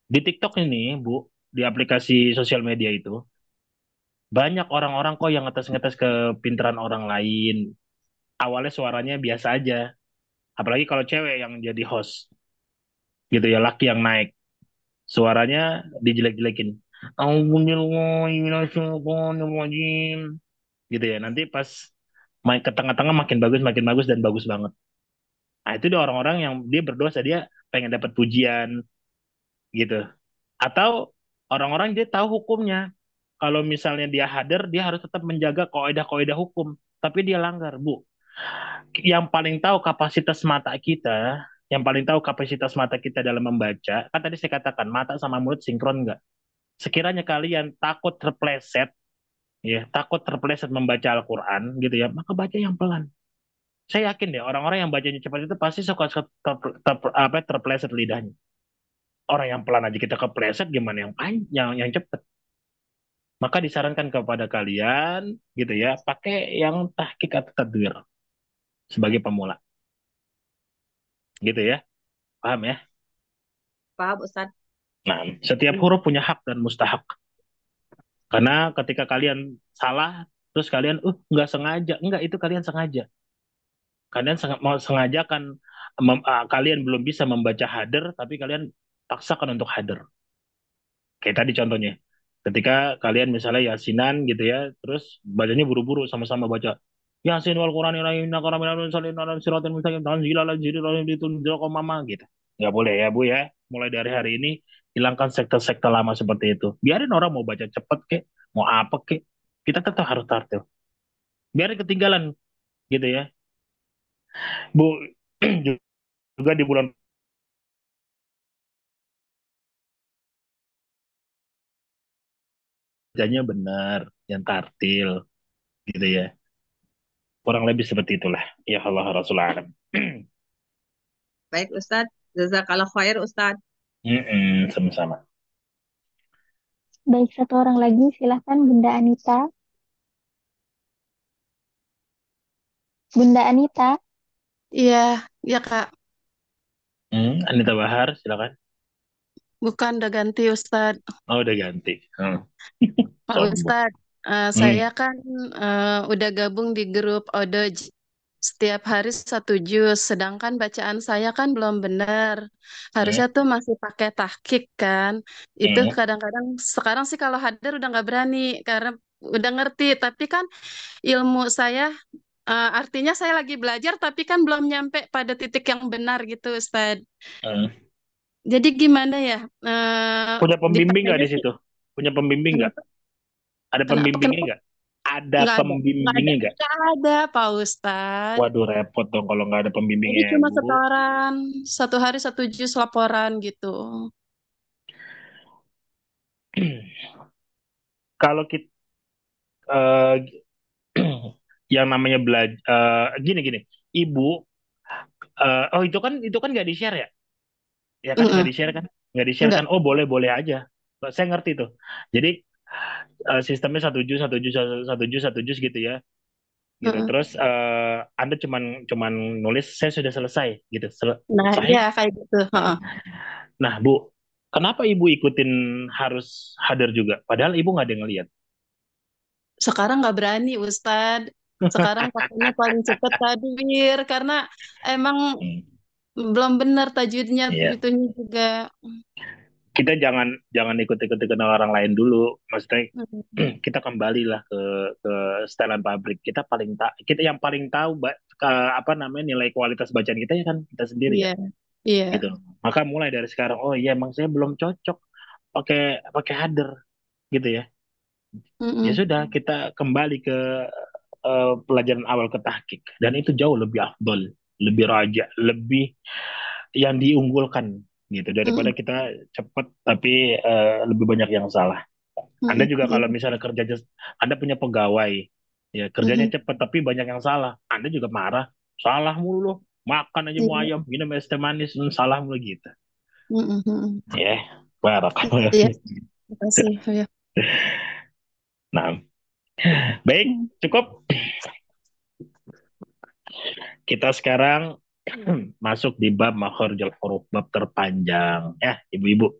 Di TikTok ini, Bu, di aplikasi sosial media itu, banyak orang-orang kok yang ngetes-ngetes kepintaran orang lain. Awalnya suaranya biasa aja. Apalagi kalau cewek yang jadi host. Gitu ya, laki yang naik. Suaranya dijelek-jelekin. Gitu ya, nanti pas main ke tengah-tengah makin bagus dan bagus banget. Nah, itu dia orang-orang yang dia berdosa, dia pengen dapat pujian gitu. Atau orang-orang dia tahu hukumnya. Kalau misalnya dia hadir, dia harus tetap menjaga kaidah-kaidah hukum. Tapi dia langgar, Bu. Yang paling tahu kapasitas mata kita, yang paling tahu kapasitas mata kita dalam membaca, kan tadi saya katakan mata sama mulut sinkron nggak? Sekiranya kalian takut terpleset, ya takut terpleset membaca Al-Quran gitu ya, maka baca yang pelan. Saya yakin deh orang-orang yang bacanya cepat itu pasti suka terpleset lidahnya. Orang yang pelan aja kita kepleset, gimana yang cepat? Maka disarankan kepada kalian gitu ya, pakai yang tahqiq atau tadwir sebagai pemula, gitu ya. Paham ya? Paham Ustadz? Nah, setiap huruf punya hak dan mustahak. Karena ketika kalian salah, terus kalian, nggak sengaja. Enggak, itu kalian sengaja. Kalian mau sengaja kan, kalian belum bisa membaca hader, tapi kalian paksakan untuk hader. Kayak tadi contohnya. Ketika kalian misalnya yasinan gitu ya, terus bacanya buru-buru sama-sama baca. Yasin wal Qur'anil Hakim innaka laminal mursalin ala siratal mustaqim tanzilal azizil alim litunzira qaumama gitu. Nggak boleh ya, Bu ya. Mulai dari hari ini hilangkan sekte-sekte lama seperti itu. Biarin orang mau baca cepet kek, mau apa kek. Kita tetap harus tartil. Biarin ketinggalan gitu ya. Bu, juga di bulan bacanya benar, yang tartil gitu ya. Kurang lebih seperti itulah. Ya Allah Rasulullah alam. Baik Ustadz. Jazakallah khair Ustadz. Sama-sama. Baik, satu orang lagi, silahkan Bunda Anita. Bunda Anita, Iya, iya Kak. Anita Bahar, silakan. Bukan, udah ganti Ustadz. Oh, udah ganti. Pak Sombong. Ustadz, saya kan udah gabung di grup Odoj. Setiap hari satu juz, sedangkan bacaan saya kan belum benar. Harusnya tuh masih pakai tahqiq kan. Itu kadang-kadang, sekarang sih kalau hadir udah nggak berani, karena udah ngerti. Tapi kan ilmu saya, artinya saya lagi belajar, tapi kan belum nyampe pada titik yang benar gitu, Ustadz. Jadi gimana ya? Punya pembimbing nggak Dipakainya di sih, situ? Punya pembimbing nggak? kenapa? Ada Kenapa? pembimbingnya Kenapa? nggak? Ada Nggak ada, nggak ada, pembimbingnya nggak? nggak ada, Pak Ustadz. Waduh, repot dong kalau nggak ada Jadi pembimbingnya ya, cuma Bu. setoran, satu hari satu jus laporan gitu. Kalau kita yang namanya belajar, gini, Ibu, oh itu kan nggak di share ya? Ya kan nggak Mm-mm. di share kan? Nggak di share Enggak. kan? Oh boleh aja. Saya ngerti tuh. Jadi sistemnya satu jus gitu ya. Gitu. Mm-mm. Terus Anda cuman nulis saya sudah selesai gitu. Nah, iya Sahih? kayak gitu. Nah, Heeh. nah, Bu, kenapa Ibu ikutin harus hadir juga? Padahal Ibu nggak ada yang ngeliat. Sekarang nggak berani, Ustadz. Sekarang pakainya paling cepat tadwir karena emang Hmm, belum benar tajwidnya Iya. itunya juga. Kita jangan ikut-ikut kenal orang lain dulu. Maksudnya Mm. kita kembalilah ke setelan pabrik. Kita yang paling tahu apa namanya nilai kualitas bacaan kita ya kan kita sendiri Iya, kan. iya. Gitu. Maka mulai dari sekarang, oh iya emang saya belum cocok pakai pakai hader gitu ya. Ya Mm-mm. sudah kita kembali ke pelajaran awal ke tahqiq dan itu jauh lebih afdol, lebih raja, lebih yang diunggulkan gitu daripada Mm-mm. kita cepat tapi lebih banyak yang salah. Anda Mm-mm. juga Iya. kalau misalnya Anda punya pegawai, ya kerjanya Mm-mm. cepat tapi banyak yang salah. Anda juga marah, salah mulu loh. Makan aja mau Iya. ayam, minum es teh manis, salah mulu gitu. Mm-mm. Mm-mm. Ya, barak. Iya, terima kasih. Ya. Nah, baik, Hmm. cukup. Kita sekarang masuk di bab makharijul huruf, bab terpanjang. Ya, ibu-ibu.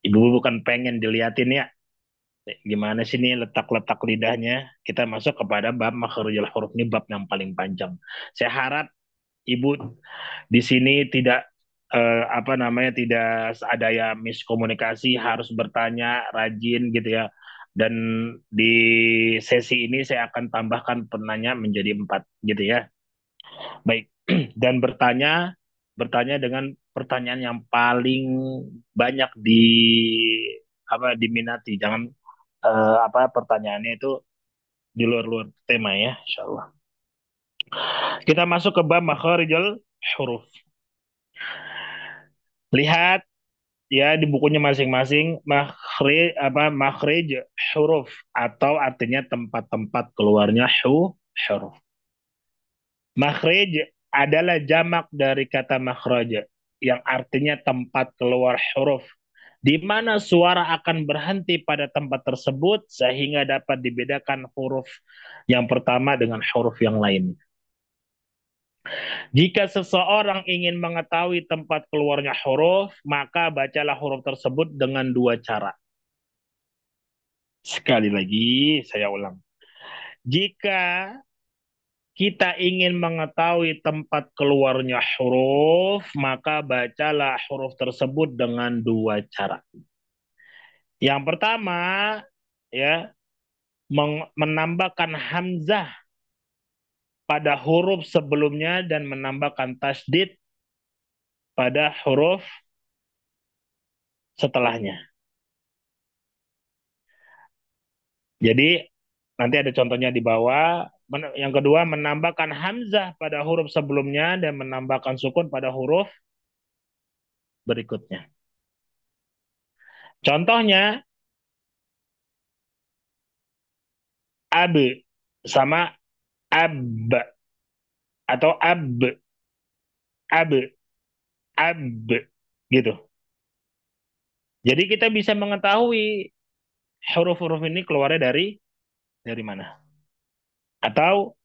Ibu-ibu bukan pengen diliatin ya. Gimana sih nih letak-letak lidahnya? Kita masuk kepada bab makharijul huruf, ini bab yang paling panjang. Saya harap ibu di sini tidak apa namanya tidak ada ya miskomunikasi, harus bertanya rajin gitu ya. Dan di sesi ini saya akan tambahkan penanya menjadi 4 gitu ya. Baik, dan bertanya dengan pertanyaan yang paling banyak diminati. Jangan apa pertanyaannya itu di luar-luar tema ya, insya Allah. Kita masuk ke bab makharijul huruf. Lihat ya di bukunya masing-masing makhrij huruf atau artinya tempat-tempat keluarnya huruf. Makhrij adalah jamak dari kata makhraj yang artinya tempat keluar huruf, di mana suara akan berhenti pada tempat tersebut sehingga dapat dibedakan huruf yang pertama dengan huruf yang lain. Jika seseorang ingin mengetahui tempat keluarnya huruf, maka bacalah huruf tersebut dengan dua cara. Sekali lagi, saya ulang. Jika kita ingin mengetahui tempat keluarnya huruf, maka bacalah huruf tersebut dengan dua cara. Yang pertama, ya, menambahkan hamzah pada huruf sebelumnya dan menambahkan tasdid pada huruf setelahnya. Jadi nanti ada contohnya di bawah. Yang kedua, menambahkan hamzah pada huruf sebelumnya dan menambahkan sukun pada huruf berikutnya. Contohnya, ab sama ab atau ab gitu. Jadi kita bisa mengetahui huruf-huruf ini keluarnya dari mana. Atau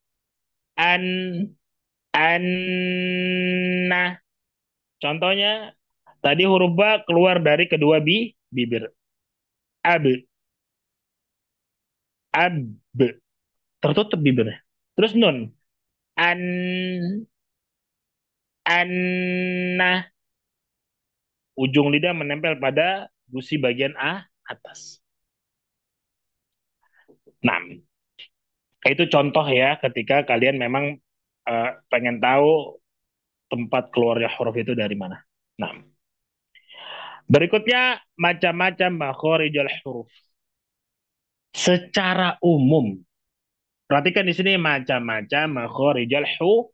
nah. Contohnya tadi huruf ba keluar dari kedua bibir. Ab tertutup bibirnya. Terus nun an nah, ujung lidah menempel pada gusi bagian atas. Nah, itu contoh ya ketika kalian memang pengen tahu tempat keluarnya huruf itu dari mana. Nah, berikutnya macam-macam makharijul huruf. Secara umum, perhatikan di sini macam-macam makharijul huruf.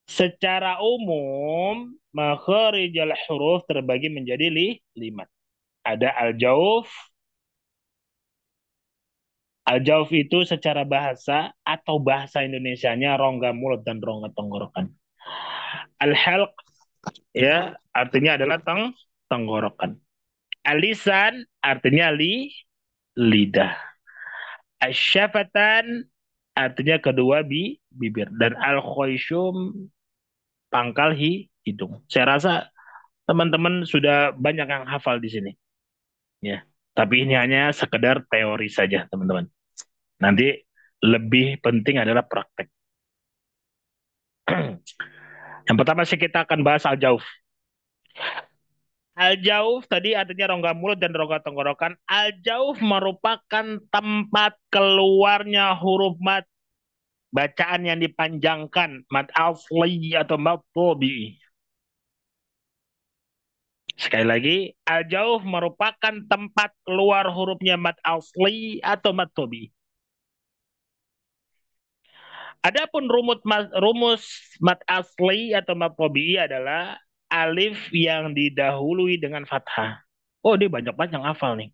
Secara umum, makharijul huruf terbagi menjadi 5. Ada al-jauf. Al-jauf itu secara bahasa atau bahasa Indonesianya rongga mulut dan rongga tenggorokan. Al-halq ya artinya adalah tenggorokan. Al-lisan artinya lidah. Asyafatan artinya kedua bibir dan al-khayshum pangkal hidung. Saya rasa teman-teman sudah banyak yang hafal di sini. Ya. Tapi ini hanya sekedar teori saja, teman-teman. Nanti lebih penting adalah praktek. Yang pertama sih kita akan bahas al-jauf. Al-jauf tadi artinya rongga mulut dan rongga tenggorokan. Al-jauf merupakan tempat keluarnya huruf mat, bacaan yang dipanjangkan, mat asli atau mat tobi. Sekali lagi, al-jauf merupakan tempat keluar hurufnya mat asli atau mat tobi. Adapun rumus mat asli atau mat tobi adalah alif yang didahului dengan fathah. Oh, dia banyak-banyak hafal nih.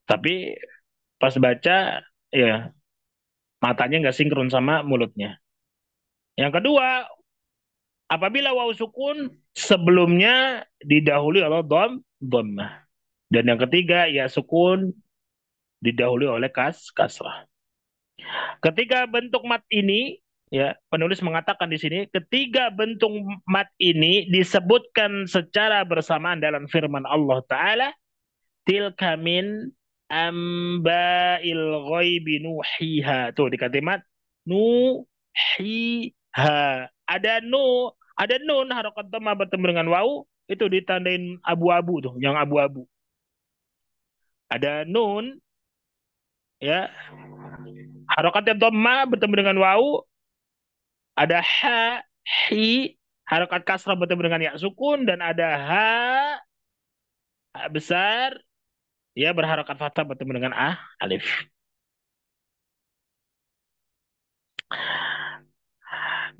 Tapi pas baca, ya matanya nggak sinkron sama mulutnya. Yang kedua, apabila waw sukun sebelumnya didahului oleh dhammah. Dan yang ketiga, ya sukun didahului oleh kasrah. Ketiga bentuk mat ini, ya penulis mengatakan di sini, ketiga bentuk mat ini disebutkan secara bersamaan dalam firman Allah Ta'ala, tilka min amba'il ghaibi nuhiha. Tuh di kalimat nuhiha. Ada nun harokat dhamma bertemu dengan waw, itu ditandain abu-abu tuh, yang abu-abu. Ada nun ya harokatnya dhamma bertemu dengan waw, ada ha, hi, harokat kasrah bertemu dengan ya sukun, dan ada ha besar ya berharokat fathah bertemu dengan alif.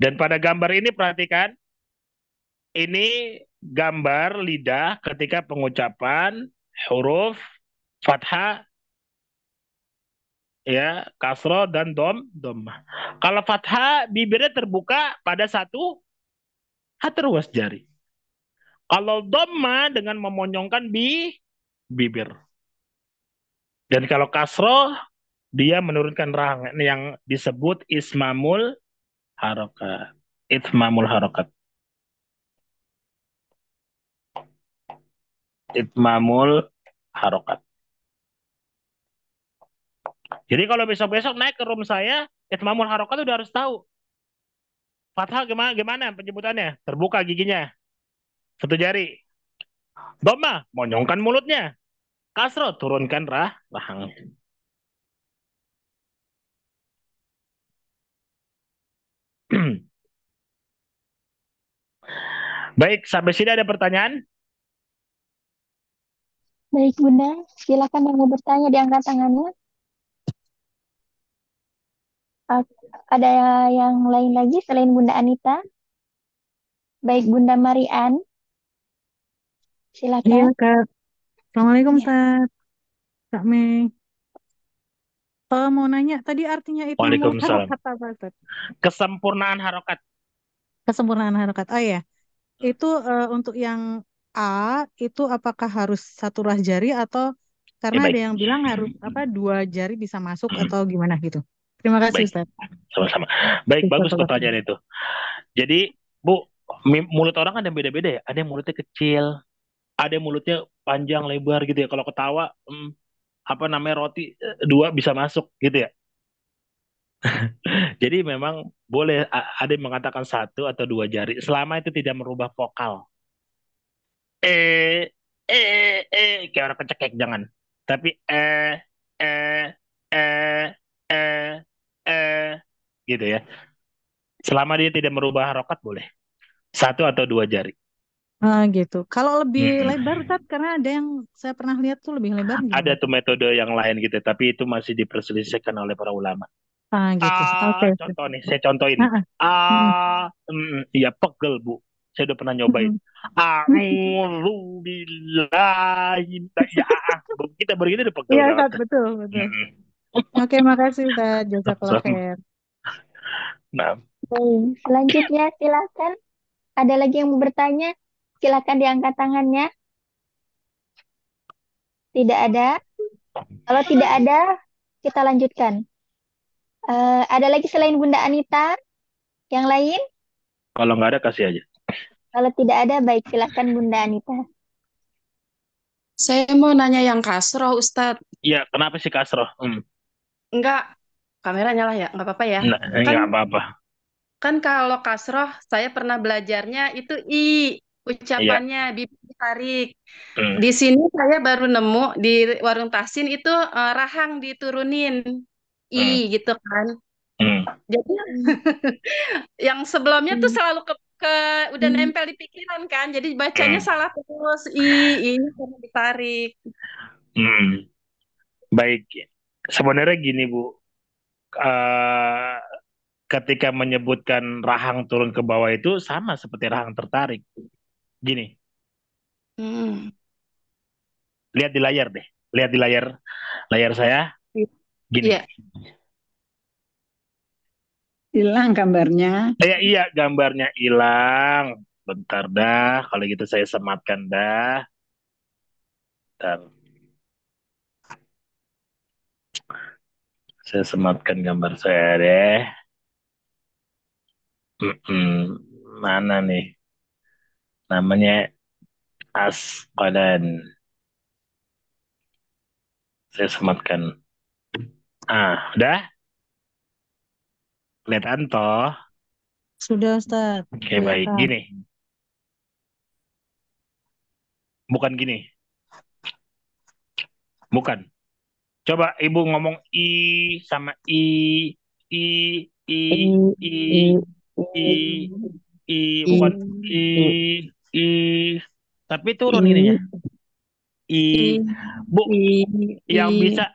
Dan pada gambar ini perhatikan, ini gambar lidah ketika pengucapan huruf fathah, ya, kasroh dan dhammah. Kalau fathah bibirnya terbuka pada satu ruas jari. Kalau dhammah dengan memonyongkan bibir. Dan kalau kasroh dia menurunkan rahang yang disebut ismamul harokat. Itmamul harokat. Itmamul harokat. Jadi kalau besok-besok naik ke room saya, itmamul harokat udah harus tahu. Fathah gimana penyebutannya? Terbuka giginya. Satu jari. Dhammah, monyongkan mulutnya. Kasroh, turunkan rahang. Baik, sampai sini ada pertanyaan? Baik, Bunda. Silakan yang mau bertanya diangkat tangannya. Ada yang lain lagi selain Bunda Anita? Baik, Bunda Marian. Iya, Silakan. Kak. Assalamualaikum, Ya. Ustaz. Kak Mei. Mau nanya, tadi artinya itmamul Waalaikumsalam. harokat apa, Ustaz? Kesempurnaan harokat. Kesempurnaan harokat. Oh ya, itu untuk yang A, itu apakah harus satu ruas jari atau karena ada Baik. yang bilang harus dua jari bisa masuk atau gimana gitu. Terima kasih, Baik, Ustaz. sama-sama. Baik, bagus Jazakallah pertanyaan itu. Jadi, Bu, mulut orang kan ada beda-beda ya. Ada yang mulutnya kecil, ada yang mulutnya panjang lebar gitu ya. Kalau ketawa, roti dua bisa masuk gitu ya. Jadi memang boleh ada yang mengatakan satu atau dua jari, selama itu tidak merubah vokal. Kayak orang kecekek jangan. Tapi eh eh gitu ya. Selama dia tidak merubah harokat boleh. Satu atau dua jari. Gitu. Kalau lebih lebar, Ustaz, karena ada yang saya pernah lihat tuh lebih lebar gimana? Ada tuh metode yang lain gitu, tapi itu masih diperselisihkan oleh para ulama. Gitu. Oke. Contoh nih, saya contohin. Iya pegel Bu. Saya udah pernah nyobain. A'udzu billahi kita begini udah pegel Iya, banget. Ustaz, betul. Oke, makasih, Ustaz. Jazakallah khair. Nah, Selanjutnya silakan. Ada lagi yang mau bertanya? Silakan diangkat tangannya. Tidak ada. Kalau tidak ada, kita lanjutkan. Ada lagi selain Bunda Anita? Yang lain? kalau nggak ada kasih aja. Kalau tidak ada, baik silakan Bunda Anita. Saya mau nanya yang kasroh, Ustadz. Iya, kenapa sih kasroh? Enggak, kamera nyala ya? Nggak apa-apa ya? Nah, nggak apa-apa. Kan kalau kasroh, saya pernah belajarnya itu ucapannya, bibir ditarik. Di sini saya baru nemu di warung Tasin itu rahang diturunin, gitu kan. Jadi yang sebelumnya tuh selalu udah nempel di pikiran kan, jadi bacanya salah terus, karena ditarik. Baik, sebenarnya gini Bu, ketika menyebutkan rahang turun ke bawah itu sama seperti rahang tertarik. Gini, lihat di layar deh, lihat di layar saya, gini. Iya. Hilang gambarnya. Iya, gambarnya hilang. Bentar dah, kalau gitu saya sematkan dah. Bentar. Saya sematkan gambar saya deh. Mana nih? Namanya Asqalan. Saya sematkan. Udah? Kelihatan toh? Sudah, Ustaz. Oke, baik. Gini. Bukan gini. Bukan. Coba Ibu ngomong I sama I, bukan I. Tapi turun ininya. Bu, yang bisa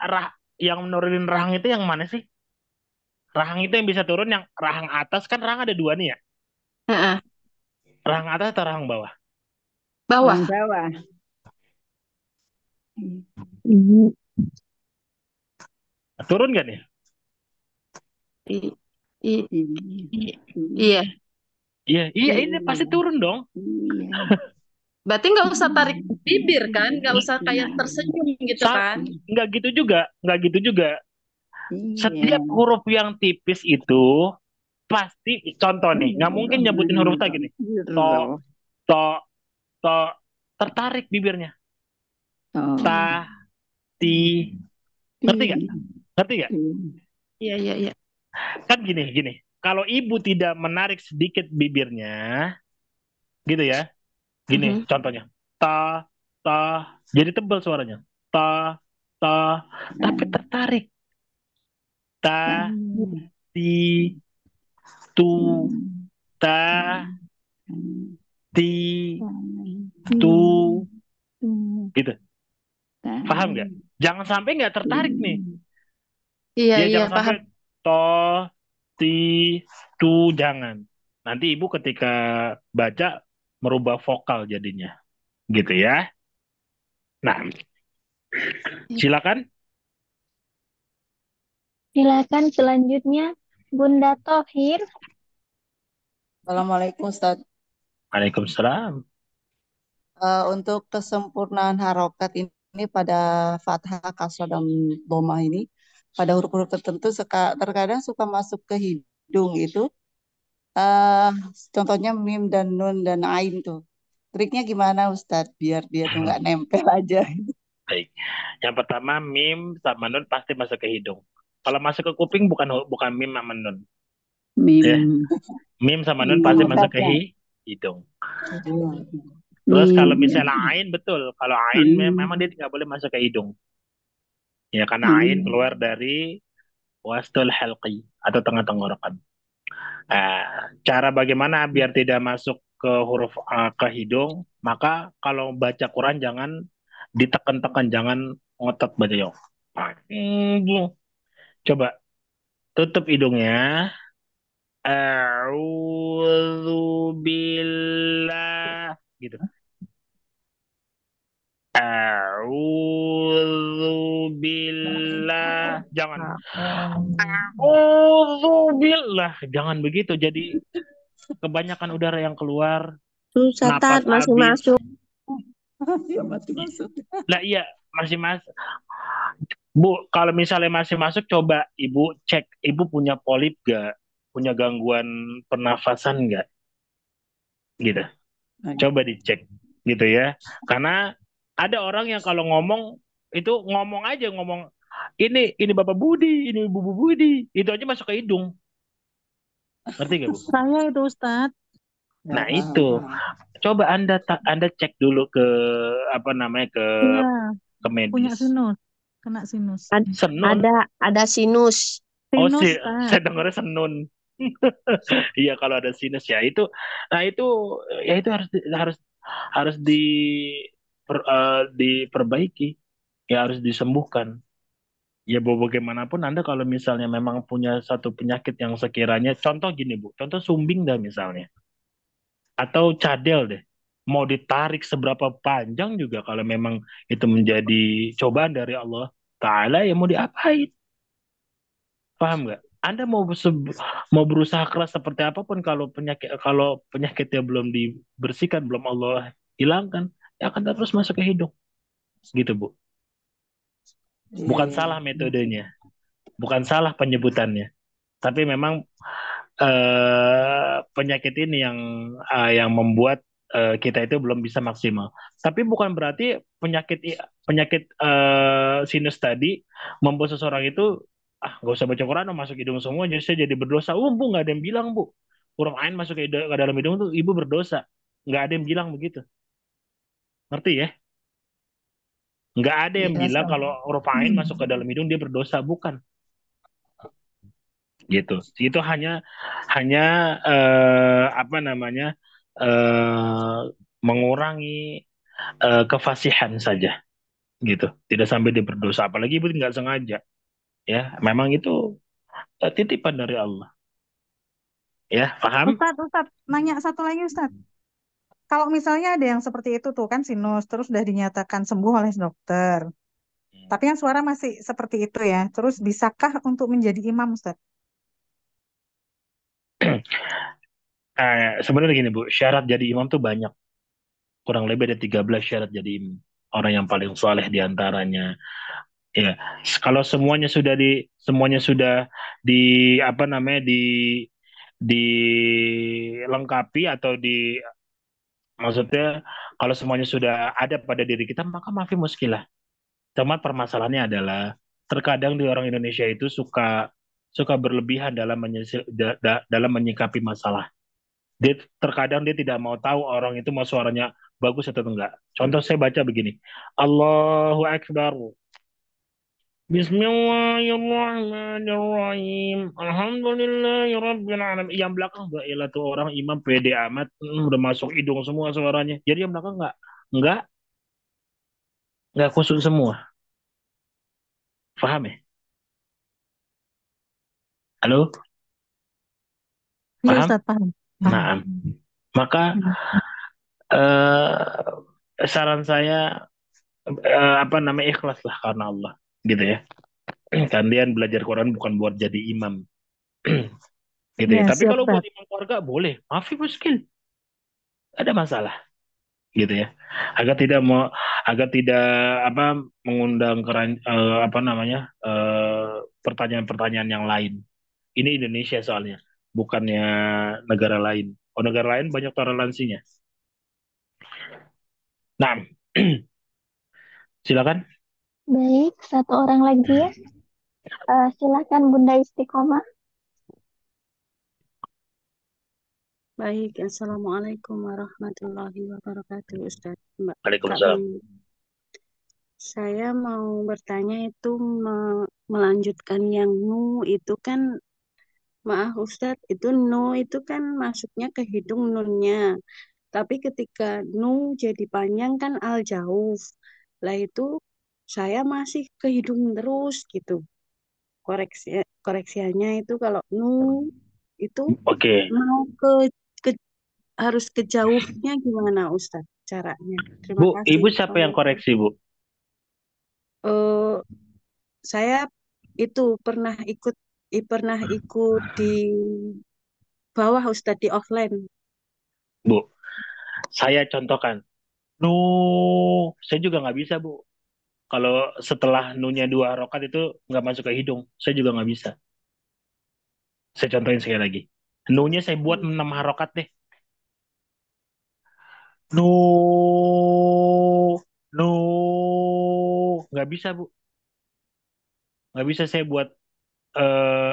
yang menurunin rahang itu yang mana sih? Rahang itu yang bisa turun, yang rahang atas kan rahang ada dua nih ya. Heeh. Rahang atas atau rahang bawah? Bawah. Yang bawah. Turun nggak nih? I- i- Iya. Iya. Iya, ini pasti turun dong. Iya. Berarti nggak usah tarik bibir kan? Nggak usah kayak tersenyum gitu kan? Nggak gitu juga, nggak gitu juga. Setiap Iya. huruf yang tipis itu pasti, contoh nih, nggak mungkin nyebutin huruf tak gini. To, to, to, tertarik bibirnya. Oh. Ta, ti, ngerti nggak? Ngerti nggak? Iya, iya, iya. Kan gini. Kalau ibu tidak menarik sedikit bibirnya, gitu ya. Gini, contohnya. Ta, ta, jadi tebal suaranya. Ta, ta, tapi tertarik. Ta, ti, tu, ta, ti, tu, gitu. Paham nggak? Jangan sampai nggak tertarik nih. Iya, Ya, iya, jangan paham. sampai to, ti, tu, jangan. Nanti ibu ketika baca merubah vokal jadinya. Gitu ya. Nah, silakan. Silakan selanjutnya Bunda Tohir. Assalamualaikum Ustaz. Waalaikumsalam. Untuk kesempurnaan harokat ini pada fathah, kasrah, dan dhamma ini, pada huruf-huruf tertentu terkadang suka masuk ke hidung itu. Contohnya mim dan nun dan ain tuh. Triknya gimana Ustaz? Biar dia tuh nggak nempel aja. Baik. Yang pertama, mim sama nun pasti masuk ke hidung. Kalau masuk ke kuping bukan mim sama nun. Mim. Ya. Mim sama nun pasti masuk ke hidung. Terus kalau misalnya ain, betul. Kalau ain memang dia nggak boleh masuk ke hidung. Ya, karena ain keluar dari wastul halqi atau tengah tenggorokan. Cara bagaimana biar tidak masuk ke huruf ke hidung, maka kalau baca Quran jangan ditekan-tekan, jangan ngotot baca yo. Coba tutup hidungnya. A'udzubillah gitu. A'udzubillah. Jangan. A'udzubillah. Jangan begitu. Jadi kebanyakan udara yang keluar, napas masih habis. masuk. Ya, masih masuk. Lah iya, masih masuk. Bu, kalau misalnya masih masuk, coba ibu cek. Ibu punya polip gak? Punya gangguan pernafasan nggak? Gitu. Coba dicek gitu ya. Karena ada orang yang kalau ngomong itu ngomong aja, ngomong ini Bapak Budi, ini Bu Budi, itu aja masuk ke hidung. Ngerti gak, Bu? Saya itu Ustadz. Nah, itu. Coba Anda cek dulu ke apa namanya ke Iya, punya medis. sinus, kena sinus. Senun. Ada sinus. Oh, Sinus, saya dengarnya senun. Iya, kalau ada sinus ya itu. Nah, itu ya itu harus diperbaiki. Ya harus disembuhkan. Ya bagaimanapun Anda kalau misalnya memang punya satu penyakit yang sekiranya, contoh gini Bu, contoh sumbing dah misalnya, atau cadel deh, mau ditarik seberapa panjang juga kalau memang itu menjadi cobaan dari Allah Ta'ala, ya mau diapain? Paham nggak? Anda mau berusaha keras seperti apapun, kalau penyakitnya belum dibersihkan, belum Allah hilangkan, ya akan terus masuk ke hidung. Gitu Bu. Bukan salah metodenya, bukan salah penyebutannya, tapi memang penyakit ini yang membuat kita itu belum bisa maksimal. Tapi bukan berarti penyakit sinus tadi membuat seseorang itu nggak usah baca Quran, masuk hidung semua jadi berdosa. Bu, nggak ada yang bilang Bu, huruf ain masuk ke dalam hidung tuh ibu berdosa. Nggak ada yang bilang begitu. Ngerti ya? Nggak ada yang bilang kalau huruf ain masuk ke dalam hidung dia berdosa, bukan. Gitu. Itu hanya apa namanya mengurangi kefasihan saja, gitu. Tidak sampai dia berdosa, apalagi ibu nggak sengaja. Ya, memang itu Titipan dari Allah. Ya, paham? Ustadz, nanya satu lagi Ustadz. Kalau misalnya ada yang seperti itu tuh kan sinus, terus udah dinyatakan sembuh oleh dokter. Tapi kan suara masih seperti itu ya. Terus bisakah untuk menjadi imam Ustadz? Sebenarnya gini Bu, syarat jadi imam tuh banyak. Kurang lebih ada 13 syarat jadi imam. Orang yang paling soleh diantaranya. Ya, kalau semuanya sudah di apa namanya dilengkapi atau maksudnya kalau semuanya sudah ada pada diri kita maka mafi muskilah. Cuma permasalahannya adalah terkadang di orang Indonesia itu suka suka berlebihan dalam menyikapi masalah. Terkadang dia tidak mau tahu orang itu mau suaranya bagus atau enggak. Contoh saya baca begini. Allahu Akbar. Bismillahirrahmanirrahim. Alhamdulillahirabbil alamin. Yang belakang enggak ilah tuh orang imam pede amat, udah masuk hidung semua suaranya. Jadi yang belakang enggak enggak khusyuk semua. Paham ya? Halo? Iya Paham? Ustadz, paham. Nah, maka saran saya apa namanya ikhlas lah karena Allah, gitu ya. Kalian belajar Quran bukan buat jadi imam, gitu ya. Ya, Tapi siap kalau buat Ustadz. imam keluarga boleh, maaf muskil, ada masalah, gitu ya. Agar tidak apa mengundang apa namanya pertanyaan-pertanyaan yang lain. Ini Indonesia soalnya, bukannya negara lain. Oh, negara lain banyak toleransinya. Nah, silakan. Baik, satu orang lagi ya. Silakan Bunda Istiqomah. Baik, Assalamualaikum warahmatullahi wabarakatuh, Ustadz. Mbak Kak Waalaikumsalam. Bumi. Saya mau bertanya itu melanjutkan yang nu itu kan, maaf Ustadz, itu nu itu kan masuknya ke hidung nunnya. Tapi ketika nu jadi panjang kan al jauh. Lah itu saya masih ke hidung terus gitu. Koreksiannya itu kalau nu itu Oke. mau ke harus ke jauhnya gimana Ustadz caranya? Terima Bu, kasih. Ibu siapa yang koreksi, Bu? Eh, saya itu pernah ikut di bawah Ustadz di offline. Bu, saya contohkan. Nu, saya juga nggak bisa, Bu. Kalau setelah nunya 2 rokat itu nggak masuk ke hidung, saya juga nggak bisa. Saya contohin sekali lagi. Nunya saya buat 6 harokat deh. Nu, nu, nggak bisa, Bu. Nggak bisa saya buat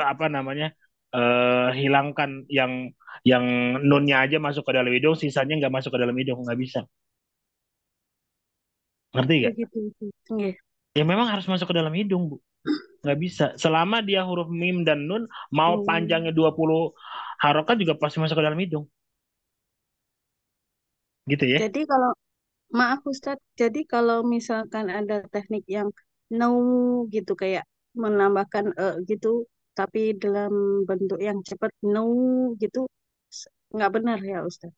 apa namanya hilangkan yang nunnya aja masuk ke dalam hidung, sisanya nggak masuk ke dalam hidung, nggak bisa. Ngerti gak? Begitu. Nggih. Ya memang harus masuk ke dalam hidung, Bu. Nggak bisa. Selama dia huruf mim dan nun, mau panjangnya 20 harokat juga pasti masuk ke dalam hidung. Gitu ya. Jadi kalau maaf Ustadz, jadi kalau misalkan ada teknik yang no gitu kayak menambahkan gitu, tapi dalam bentuk yang cepat no gitu, nggak benar ya Ustadz.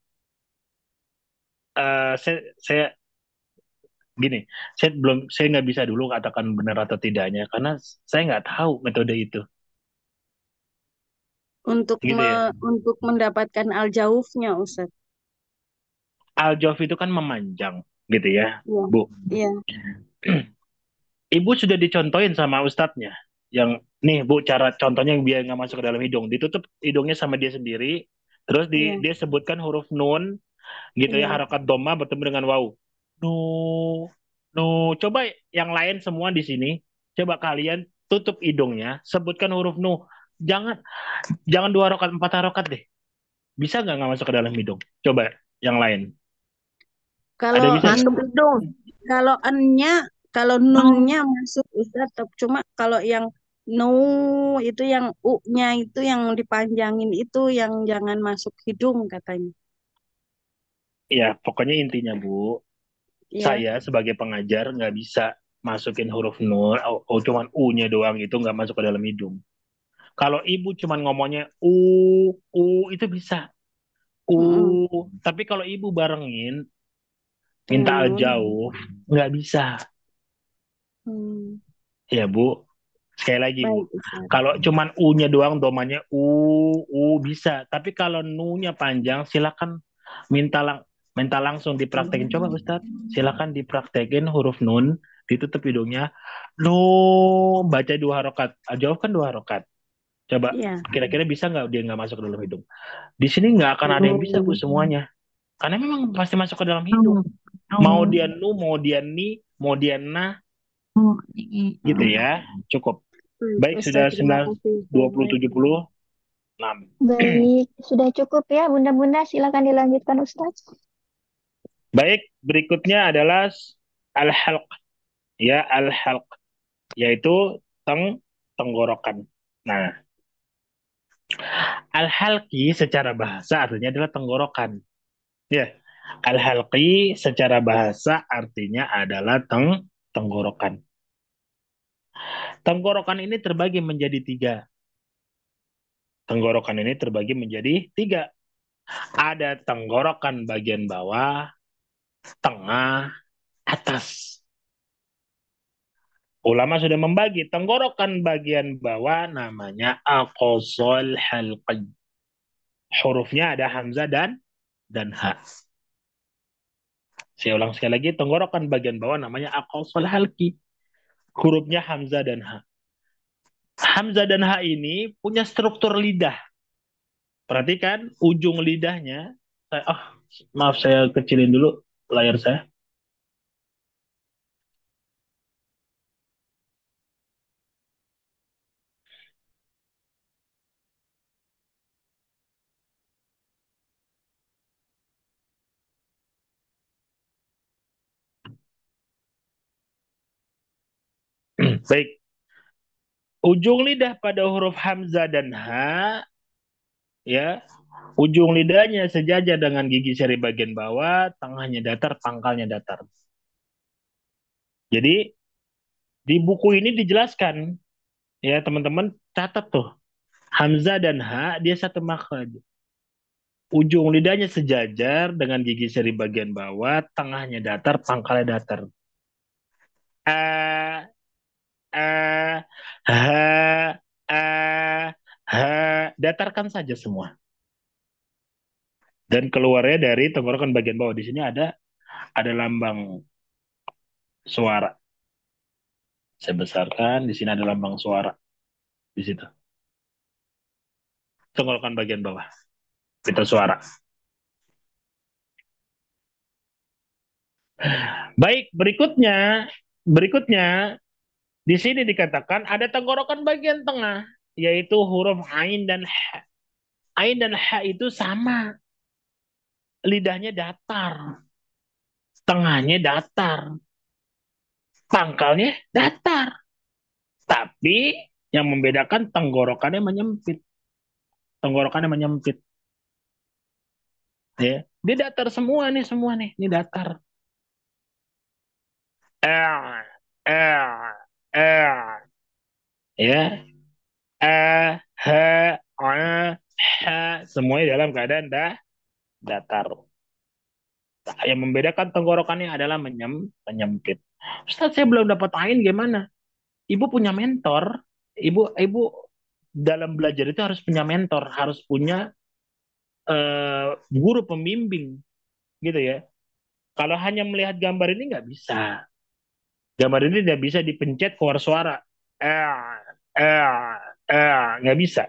Saya gini, saya nggak bisa dulu katakan benar atau tidaknya karena saya nggak tahu metode itu. Untuk Gitu ya. untuk mendapatkan al-jaufnya Ustadz. Al-Jawf itu kan memanjang, gitu ya, Iya. Bu. Iya. Ibu sudah dicontohin sama ustadznya. Yang nih Bu, cara contohnya biar nggak masuk ke dalam hidung. Ditutup hidungnya sama dia sendiri. Terus Iya. dia sebutkan huruf nun, gitu ya, Iya. harokat doma bertemu dengan waw. Nu, nu. Coba yang lain semua di sini. Coba kalian tutup hidungnya, sebutkan huruf nu. Jangan jangan 2 harokat, 4 harokat deh. Bisa nggak masuk ke dalam hidung? Coba yang lain. Ada Kalau bisa nggak? kalau n-nya, kalau nun-nya masuk Ustaz, cuma kalau yang no itu yang u-nya itu yang dipanjangin itu yang jangan masuk hidung katanya. Ya, pokoknya intinya Bu, Ya, saya sebagai pengajar nggak bisa masukin huruf nur, cuman U-nya doang itu nggak masuk ke dalam hidung. Kalau ibu cuman ngomongnya itu bisa. Mm-mm. Tapi kalau ibu barengin minta al Turun. jauh nggak bisa. Hmm. Ya Bu, sekali lagi Bu. Baik, Ustaz. Kalau cuman u-nya doang domanya bisa. Tapi kalau nu-nya panjang silakan minta minta langsung dipraktekin. Coba Ustadz, silakan dipraktekin huruf nun, ditutup hidungnya. Nu, baca 2 harokat. Jawab kan 2 harokat. Coba, Iya. kira-kira bisa nggak dia nggak masuk ke dalam hidung? Di sini nggak akan ada yang bisa Bu semuanya. Karena memang pasti masuk ke dalam hidung. Mau dia nu, mau dia ni, mau dia na, gitu ya. Cukup. Baik, sudah Ustaz, terima kasih. 20:76. Baik, sudah cukup ya, Bunda-Bunda. Silakan dilanjutkan, Ustaz. Baik, berikutnya adalah al-halq. Ya, al-halq. Yaitu tenggorokan. Nah, al-halqi secara bahasa artinya adalah tenggorokan. Ya, al-halqi secara bahasa artinya adalah tenggorokan. Tenggorokan ini terbagi menjadi 3. Tenggorokan ini terbagi menjadi 3. Ada tenggorokan bagian bawah, tengah, atas. Ulama sudah membagi tenggorokan bagian bawah namanya aqsal halqi. Hurufnya ada hamzah dan ha. Saya ulang sekali lagi, tenggorokan bagian bawah namanya aqsal halqi. Hurufnya hamzah dan ha. Hamzah dan ha ini punya struktur lidah. Perhatikan ujung lidahnya. Maaf saya kecilin dulu layar saya. Baik. Ujung lidah pada huruf hamzah dan ha, ya, ujung lidahnya sejajar dengan gigi seri bagian bawah, tengahnya datar, pangkalnya datar. Jadi di buku ini dijelaskan, ya teman-teman catat tuh, hamzah dan ha dia satu makhraj. Ujung lidahnya sejajar dengan gigi seri bagian bawah, tengahnya datar, pangkalnya datar. A, a, ha, a, ha, datarkan saja semua. Dan keluarnya dari tenggorokan bagian bawah. Di sini ada lambang suara. Saya besarkan, di sini ada lambang suara. Di situ. Tenggorokan bagian bawah. Pita suara. Baik, berikutnya di sini dikatakan ada tenggorokan bagian tengah, yaitu huruf ain dan ha. Ain dan ha itu sama. Lidahnya datar. Tengahnya datar. Pangkalnya datar. Tapi yang membedakan tenggorokannya menyempit. Tenggorokannya menyempit. Ya, dia datar semua nih, ini datar. Ya, semuanya dalam keadaan datar. Yang membedakan tenggorokannya adalah menyempit. Ustaz, saya belum dapat ain gimana? Ibu punya mentor. Ibu dalam belajar itu harus punya mentor, harus punya guru pembimbing, gitu ya. Kalau hanya melihat gambar ini nggak bisa. Gambar ini tidak bisa dipencet keluar suara. Nggak bisa.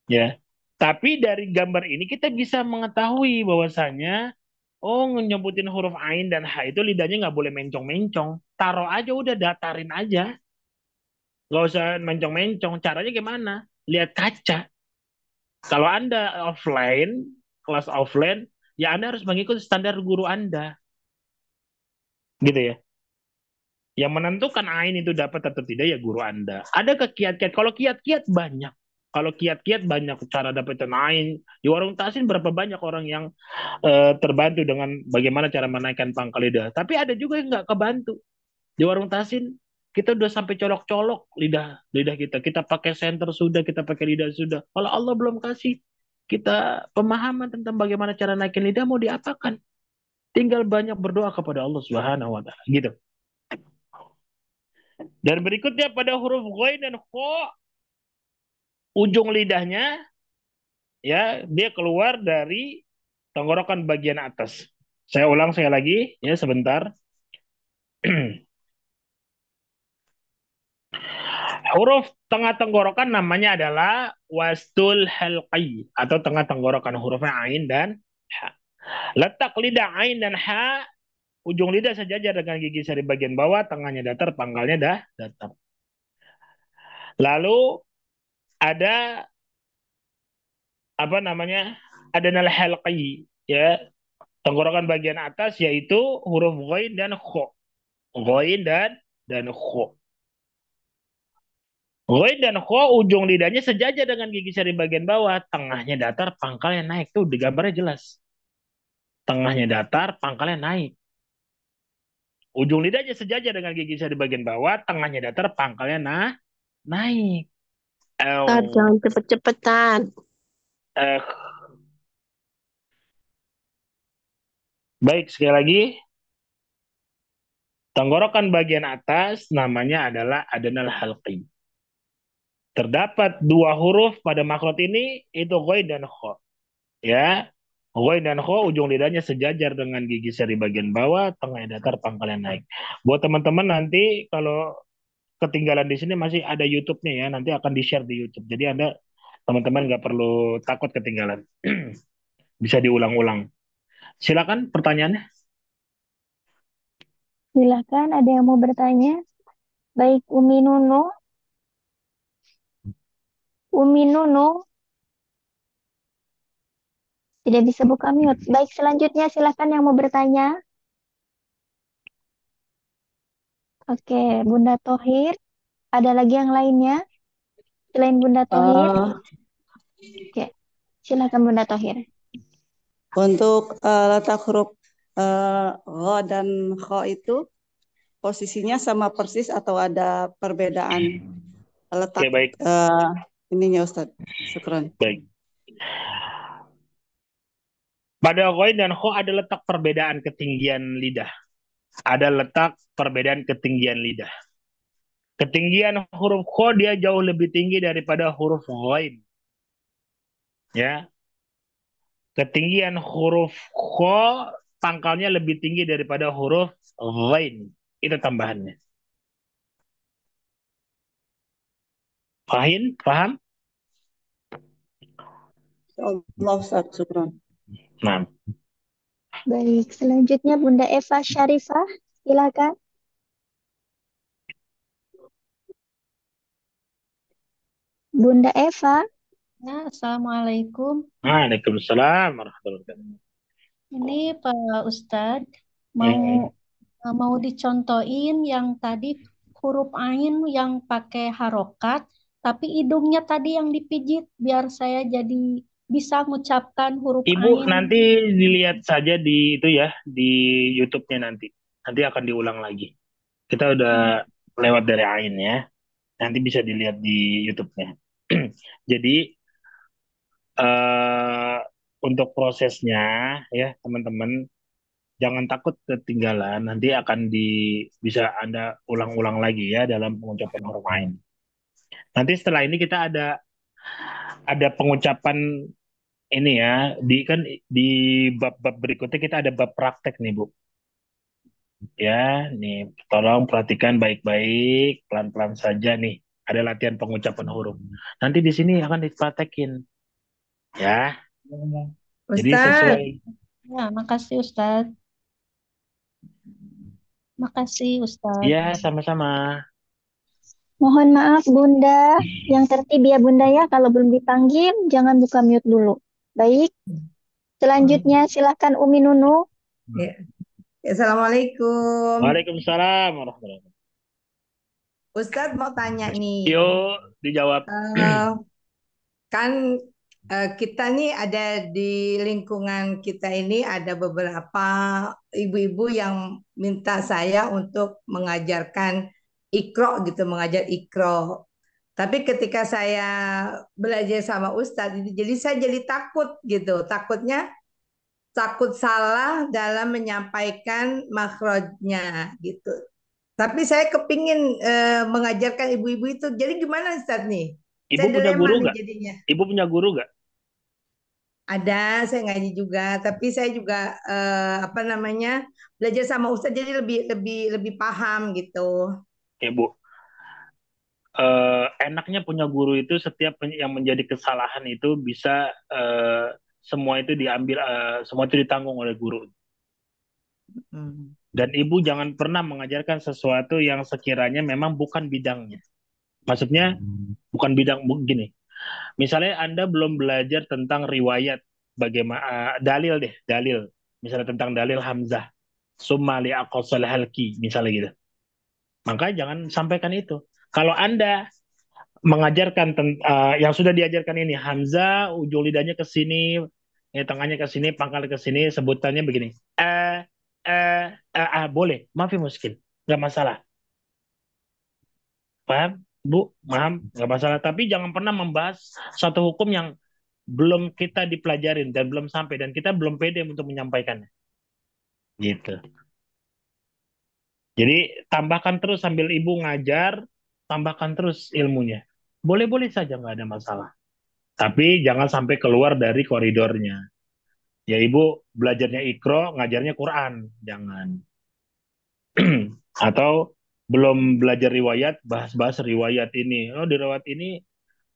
Ya. Tapi dari gambar ini kita bisa mengetahui bahwasanya nyebutin huruf ain dan ha itu lidahnya nggak boleh mencong-mencong. Taruh aja udah, datarin aja. Nggak usah mencong-mencong. Caranya gimana? Lihat kaca. Kalau Anda offline, kelas offline, ya Anda harus mengikuti standar guru Anda. Gitu ya. Yang menentukan ain itu dapat atau tidak ya guru Anda. Ada kiat-kiat. Kalau kiat-kiat banyak. Kalau kiat-kiat banyak cara dapetin ain. Di warung tasin berapa banyak orang yang terbantu dengan bagaimana cara menaikkan pangkal lidah. Tapi ada juga yang nggak kebantu. Di warung tasin Kita udah sampai colok-colok lidah lidah kita. Kita pakai senter sudah, kita pakai lidah sudah. Kalau Allah belum kasih kita pemahaman tentang bagaimana cara naikin lidah, mau diapakan? Tinggal banyak berdoa kepada Allah Subhanahu wa taala, gitu. Dan berikutnya pada huruf ghain dan kha, ujung lidahnya ya dia keluar dari tenggorokan bagian atas. Saya ulang sekali lagi ya sebentar. Huruf tengah tenggorokan namanya adalah wastul halqi atau tengah tenggorokan, hurufnya ain dan ha. Letak lidah ain dan ha, ujung lidah sejajar dengan gigi seri bagian bawah, tengahnya datar, pangkalnya datar. Lalu ada apa namanya? Adanal halqi ya, tenggorokan bagian atas yaitu huruf ghain dan kha. Ghain dan kha. Ghain dan kha ujung lidahnya sejajar dengan gigi seri bagian bawah, tengahnya datar, pangkalnya naik. Tuh di gambarnya jelas. Tengahnya datar, pangkalnya naik. Ujung lidahnya sejajar dengan gigi seri bagian bawah, tengahnya datar, pangkalnya naik. Jangan cepet-cepetan. Baik, sekali lagi. Tenggorokan bagian atas namanya adalah adanal halqi. Terdapat dua huruf pada makhraj ini, itu ghain dan kha. Ya, ghain dan kha ujung lidahnya sejajar dengan gigi seri bagian bawah, tengahnya datar, pangkalnya naik. Buat teman-teman nanti kalau ketinggalan di sini masih ada YouTube-nya ya, nanti akan di-share di YouTube. Jadi Anda teman-teman nggak perlu takut ketinggalan. Bisa diulang-ulang. Silakan pertanyaannya. Silakan, ada yang mau bertanya? Baik, Umi Nunu. Umi Nunu tidak bisa buka mute. Baik, selanjutnya silakan yang mau bertanya. Oke, Bunda Tohir. Ada lagi yang lainnya selain Bunda Tohir? Oke, silakan Bunda Tohir. Untuk letak huruf gha dan kha itu posisinya sama persis atau ada perbedaan letak? Oke, baik. Ininya Ustadz. Syukran. Baik. Pada ghain dan kha ada letak perbedaan ketinggian lidah. Ada letak perbedaan ketinggian lidah. Ketinggian huruf kha dia jauh lebih tinggi daripada huruf ghain. Ya. Ketinggian huruf kha pangkalnya lebih tinggi daripada huruf ghain. Itu tambahannya. Paham? Allah Ustaz, syukran. Nah. Baik, selanjutnya Bunda Eva Syarifah, silakan. Bunda Eva. Ya, Assalamualaikum. Waalaikumsalam warahmatullahi wabarakatuh. Ini Pak Ustadz mau dicontohin yang tadi huruf ain yang pakai harokat, tapi hidungnya tadi yang dipijit biar saya jadi bisa mengucapkan huruf Ibu ain. nanti dilihat saja di itu ya, di YouTube-nya nanti. Nanti akan diulang lagi. Kita udah lewat dari ain ya. Nanti bisa dilihat di YouTube-nya. Jadi untuk prosesnya ya teman-teman jangan takut ketinggalan. Nanti akan bisa Anda ulang-ulang lagi ya dalam pengucapan huruf ain. Nanti setelah ini kita ada pengucapan ini ya, di bab-bab berikutnya kita ada bab praktek nih Bu. Ya, nih tolong perhatikan baik-baik, pelan-pelan saja nih. Ada latihan pengucapan huruf. Nanti di sini akan dipraktekin. Ya. Jadi sesuai. Ya, makasih Ustadz. Makasih Ustadz. Ya, sama-sama. Mohon maaf Bunda, yang tertib ya Bunda ya, kalau belum dipanggil jangan buka mute dulu. Baik, selanjutnya silakan Umi Nunu. Ya. Assalamualaikum. Waalaikumsalam warahmatullahi wabarakatuh. Ustadz mau tanya nih. Yuk, dijawab. Kan kita nih ada di lingkungan kita ini ada beberapa ibu-ibu yang minta saya untuk mengajarkan ikro gitu, mengajar ikro. Tapi ketika saya belajar sama Ustadz, jadi saya jadi takut gitu. Takut salah dalam menyampaikan makhrajnya gitu. Tapi saya kepingin mengajarkan ibu-ibu itu. Jadi gimana Ustadz nih? Ibu Saya punya dilema guru nih nggak? jadinya. Ibu punya guru nggak? Ada, saya ngaji juga. Tapi saya juga apa namanya, belajar sama Ustadz jadi lebih paham gitu. Ibu, enaknya punya guru itu setiap yang menjadi kesalahan itu bisa semua itu diambil, semua itu ditanggung oleh guru. Dan ibu jangan pernah mengajarkan sesuatu yang sekiranya memang bukan bidangnya. Maksudnya bukan bidang begini. Misalnya Anda belum belajar tentang riwayat, bagaimana dalil deh, dalil. Misalnya tentang dalil Hamzah, summa li aqsal halki, misalnya gitu. Maka jangan sampaikan itu. Kalau Anda mengajarkan yang sudah diajarkan ini, Hamzah ujung lidahnya ke sini, tengahnya ke sini, pangkalnya ke sini, sebutannya begini. Boleh, maafi muskil, nggak masalah. Paham, Bu? Paham, nggak masalah. Tapi jangan pernah membahas suatu hukum yang belum kita dipelajarin dan belum sampai dan kita belum pede untuk menyampaikannya. Gitu. Jadi tambahkan terus sambil ibu ngajar, tambahkan terus ilmunya. Boleh-boleh saja, nggak ada masalah. Tapi jangan sampai keluar dari koridornya. Ya ibu belajarnya Iqra, ngajarnya Quran, jangan. Atau belum belajar riwayat, bahas-bahas riwayat ini. Oh di riwayat ini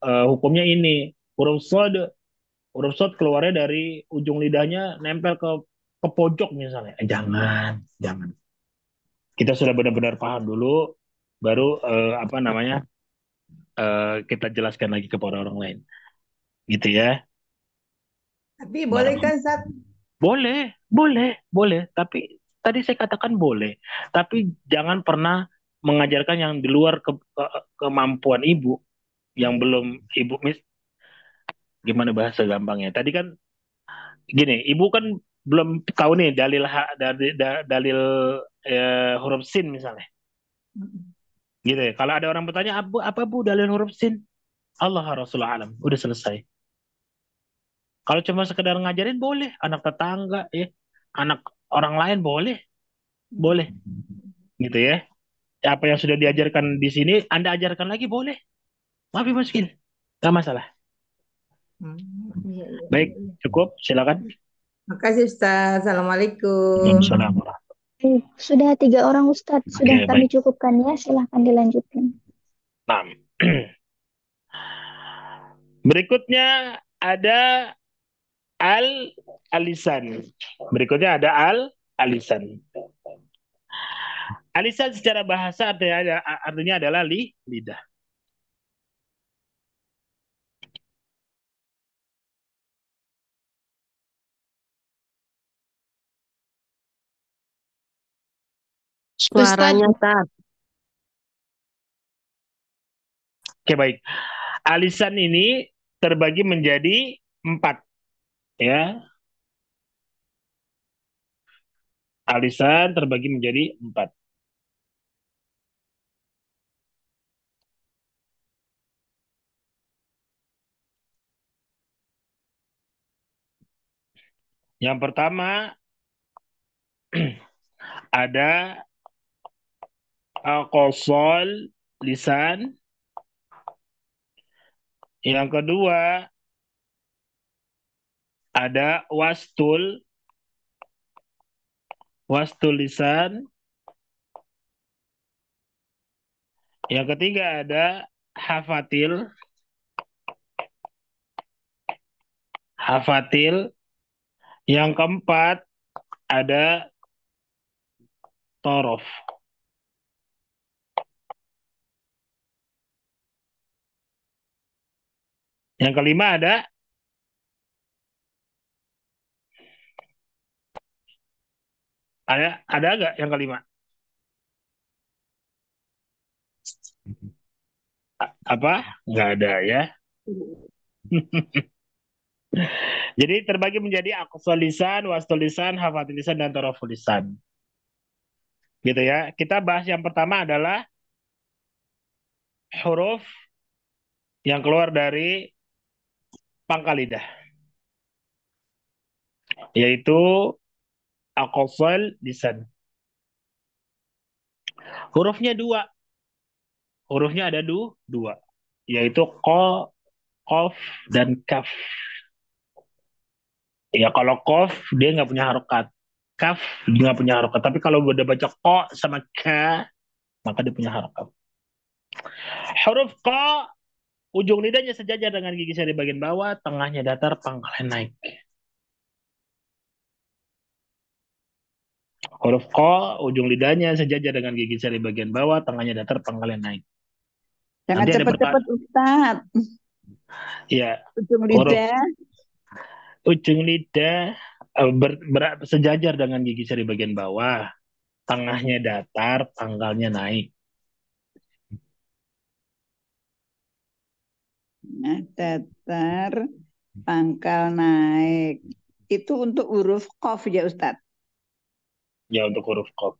hukumnya ini. Huruf shad keluarnya dari ujung lidahnya nempel ke pojok misalnya. Jangan. Kita sudah benar-benar paham dulu, baru apa namanya kita jelaskan lagi kepada orang lain. Gitu ya. Tapi boleh kan Ustaz? Boleh. Tapi tadi saya katakan boleh. Tapi jangan pernah mengajarkan yang di luar kemampuan ibu, yang belum ibu gimana bahasa gampangnya. Tadi kan gini, ibu kan belum tahu nih dalil huruf sin misalnya. Gitu ya. Kalau ada orang bertanya, apa Bu dalil huruf sin? Allah Rasulullah alam. Udah selesai. Kalau cuma sekedar ngajarin boleh, anak tetangga ya, anak orang lain boleh, gitu ya. Apa yang sudah diajarkan di sini, Anda ajarkan lagi boleh. Maaf mungkin, nggak masalah. Baik, cukup, silakan. Makasih Ustaz. Assalamualaikum. Waalaikumsalam. Sudah 3 orang Ustadz, sudah Oke, kami baik. cukupkan ya, silahkan dilanjutkan. Nah, berikutnya ada al-alisan. Berikutnya ada al-alisan. Alisan secara bahasa artinya adalah lidah. Suaranya Ustaz. Oke, baik. Alisan ini terbagi menjadi 4. Ya. Alisan terbagi menjadi 4. Yang pertama ada qosol lisan. Yang kedua ada wastul lisan. Yang ketiga ada hafatil. Yang keempat ada torof. Yang kelima ada nggak yang kelima? Apa? Nggak ada ya. Jadi terbagi menjadi aqsal lisan, wastul lisan, hafatil lisan, dan taraful lisan. Gitu ya. Kita bahas yang pertama adalah huruf yang keluar dari pangkal lidah, yaitu aqsal lisan. Hurufnya dua, hurufnya ada dua, yaitu ko, kof, dan kaf. Ya kalau kof dia nggak punya harokat, kaf dia nggak punya harokat. Tapi kalau udah baca ko sama ka, maka dia punya harokat. Huruf ko, ujung lidahnya sejajar dengan gigi seri bagian bawah, tengahnya datar, pangkalnya naik. Huruf ko, ujung lidahnya sejajar dengan gigi seri bagian bawah, tengahnya datar, pangkalnya naik. Jangan Nanti ada cepet-cepet Ustadz. Ya, Ujung huruf lidah. ujung lidah sejajar dengan gigi seri bagian bawah, tengahnya datar, pangkalnya naik. Nah, datar, pangkal naik. Itu untuk huruf qaf ya Ustadz. Ya, untuk huruf qaf.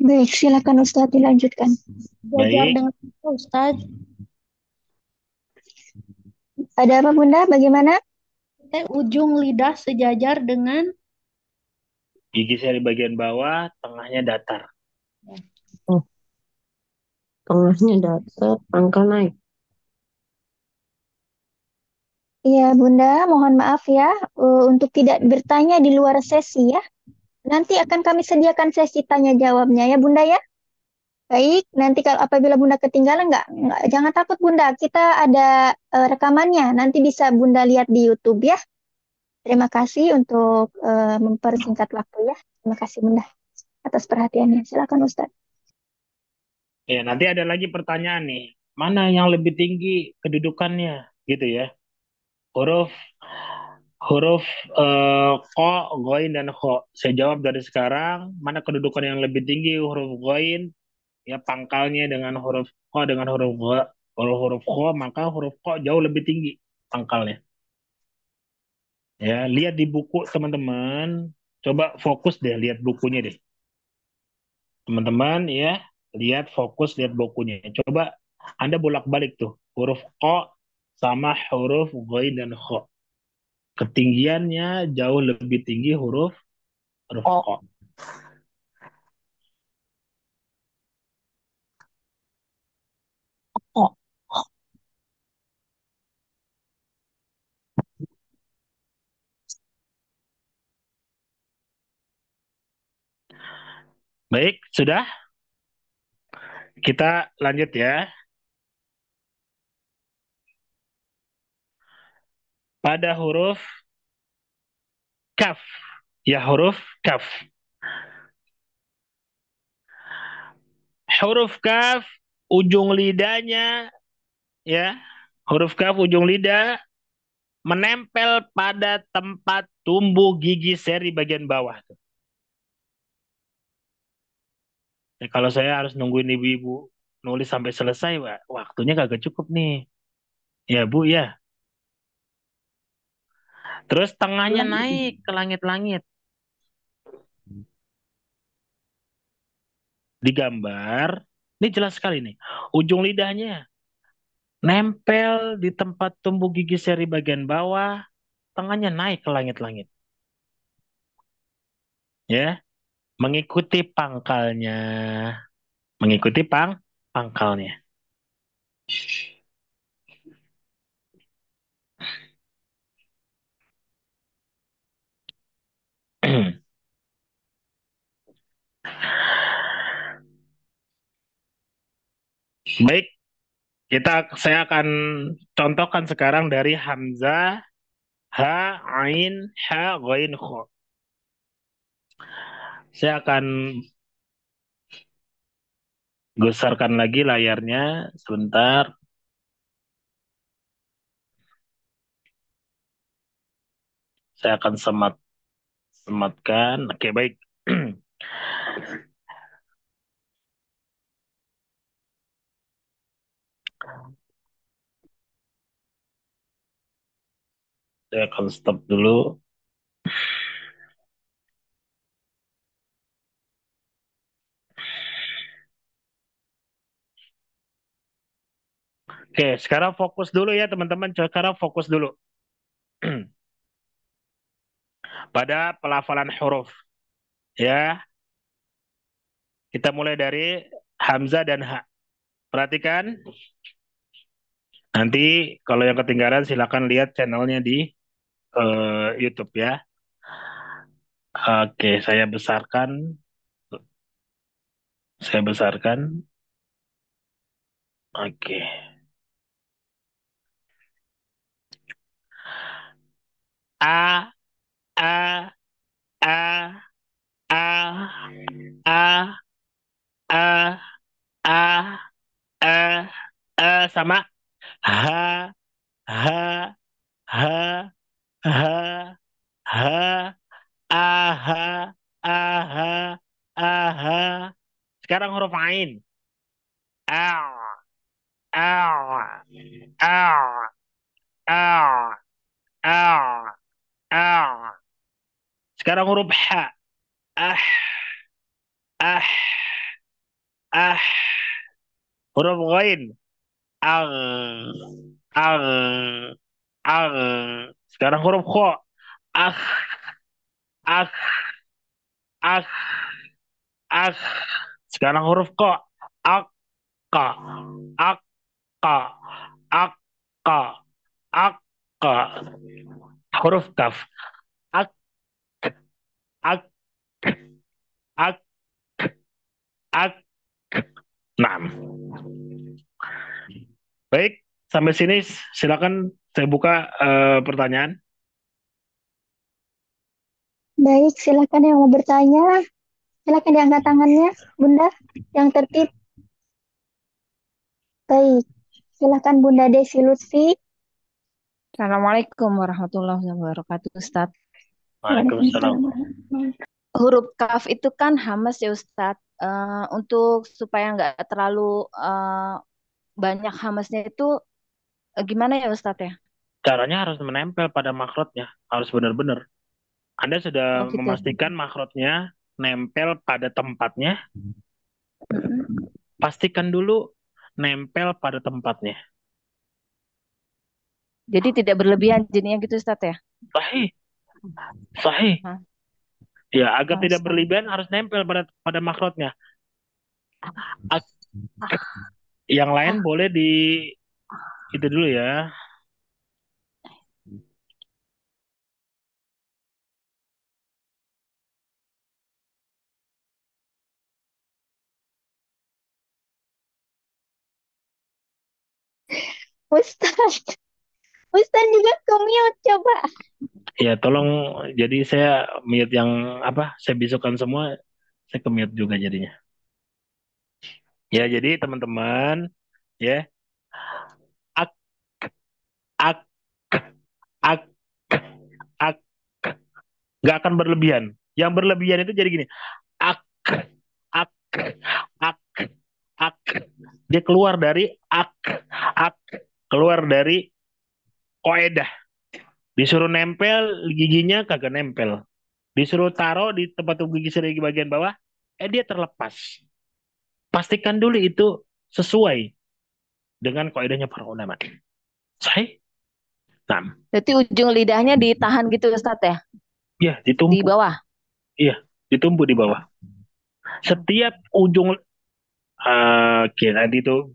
Baik, silakan Ustadz dilanjutkan. Sejajar Baik. dengan apa, Ustaz? Ada apa Bunda? Bagaimana? Ujung lidah sejajar dengan Gigi seri bagian bawah, tengahnya datar. Oh, tengahnya datar, pangkal naik. Iya Bunda, mohon maaf ya untuk tidak bertanya di luar sesi ya. Nanti akan kami sediakan sesi tanya jawabnya ya Bunda ya. Baik, nanti kalau apabila Bunda ketinggalan nggak jangan takut Bunda, kita ada rekamannya. Nanti bisa Bunda lihat di YouTube ya. Terima kasih untuk mempersingkat waktu ya. Terima kasih Bunda atas perhatiannya. Silakan Ustadz. Ya, nanti ada lagi pertanyaan nih. Mana yang lebih tinggi kedudukannya, gitu ya? Huruf huruf ko, goin, dan kho. Saya jawab dari sekarang, mana kedudukan yang lebih tinggi huruf goin, ya pangkalnya dengan huruf ko dengan huruf go. Kalau huruf kho, maka huruf ko jauh lebih tinggi pangkalnya. Ya, lihat di buku teman-teman. Coba fokus deh, lihat bukunya deh. Teman-teman ya, lihat fokus, lihat bukunya. Coba Anda bolak-balik tuh, huruf ko sama huruf goin dan kho. Ketinggiannya jauh lebih tinggi huruf ko. Ko. Baik, sudah? Kita lanjut ya. Pada huruf kaf. Ya, huruf kaf. Huruf kaf, ujung lidahnya, ya, huruf kaf ujung lidah menempel pada tempat tumbuh gigi seri bagian bawah. Ya, kalau saya harus nungguin ibu-ibu nulis sampai selesai, waktunya kagak cukup nih. Ya Bu ya. Terus tengahnya naik ke langit-langit. Digambar, ini jelas sekali nih. Ujung lidahnya nempel di tempat tumbuh gigi seri bagian bawah, tengahnya naik ke langit-langit. Ya, mengikuti pangkalnya. Mengikuti pangkalnya. Baik, saya akan contohkan sekarang dari Hamzah, Ha, Ain, Ha, Ghain, Kho. Saya akan besarkan lagi layarnya sebentar. Saya akan sematkan. Oke, baik. Saya akan stop dulu. Oke, sekarang fokus dulu ya teman-teman. Sekarang fokus dulu pada pelafalan huruf. Ya, kita mulai dari Hamzah dan Ha. Perhatikan. Nanti kalau yang ketinggalan silakan lihat channelnya di YouTube ya. Oke, saya besarkan. Saya besarkan. Oke. A, A, A, A, A, A, A, sama H, H, H, H, H, AH, AH, AH. Sekarang huruf Ain. A, A, A, A, A, A. Sekarang huruf H. Ah, ah, ah. Huruf Ghain. Al, al, al. Sekarang huruf Kho. Ah, ah, ah, ah. Sekarang huruf Ko. Akka, akka, akka, akka. Huruf Kaf. Ak, ak, ak, ak. Nah, baik. Sampai sini silakan saya buka pertanyaan. Baik, silakan yang mau bertanya. Silakan diangkat tangannya, Bunda, yang tertib. Baik, silakan Bunda Desi Lutfi. Assalamualaikum warahmatullahi wabarakatuh, Ustadz. Waalaikumsalam. Huruf kaf itu kan hamas ya, Ustadz. Untuk supaya nggak terlalu banyak hamasnya itu gimana ya, Ustadz ya? Caranya harus menempel pada makrotnya, harus benar-benar. Anda sudah gitu. memastikan makrotnya nempel pada tempatnya. Pastikan dulu nempel pada tempatnya. Jadi tidak berlebihan jadinya gitu, Ustadz ya? Sahih. Sahih. Ya, agar tidak berlebihan harus nempel pada makrotnya. Yang lain boleh di itu dulu ya. Ustaz juga ke-mute coba. Ya, tolong jadi saya mute yang apa? Saya bisukan semua, saya ke-mute juga jadinya. Ya, jadi teman-teman, ya. Ak, ak, ak, ak. Nggak akan berlebihan. Yang berlebihan itu jadi gini. Ak, ak, ak, ak. Dia keluar dari ak, keluar dari koedah. Disuruh nempel giginya kagak nempel. Disuruh taruh di tempat gigi seri bagian bawah, dia terlepas. Pastikan dulu itu sesuai dengan kaidahnya para ulama. Sahih? Nah. Berarti ujung lidahnya ditahan gitu, Ustadz ya? Iya, ditumpuk. Di bawah? Iya, ditumpuk di bawah. Setiap ujung, oke, nanti itu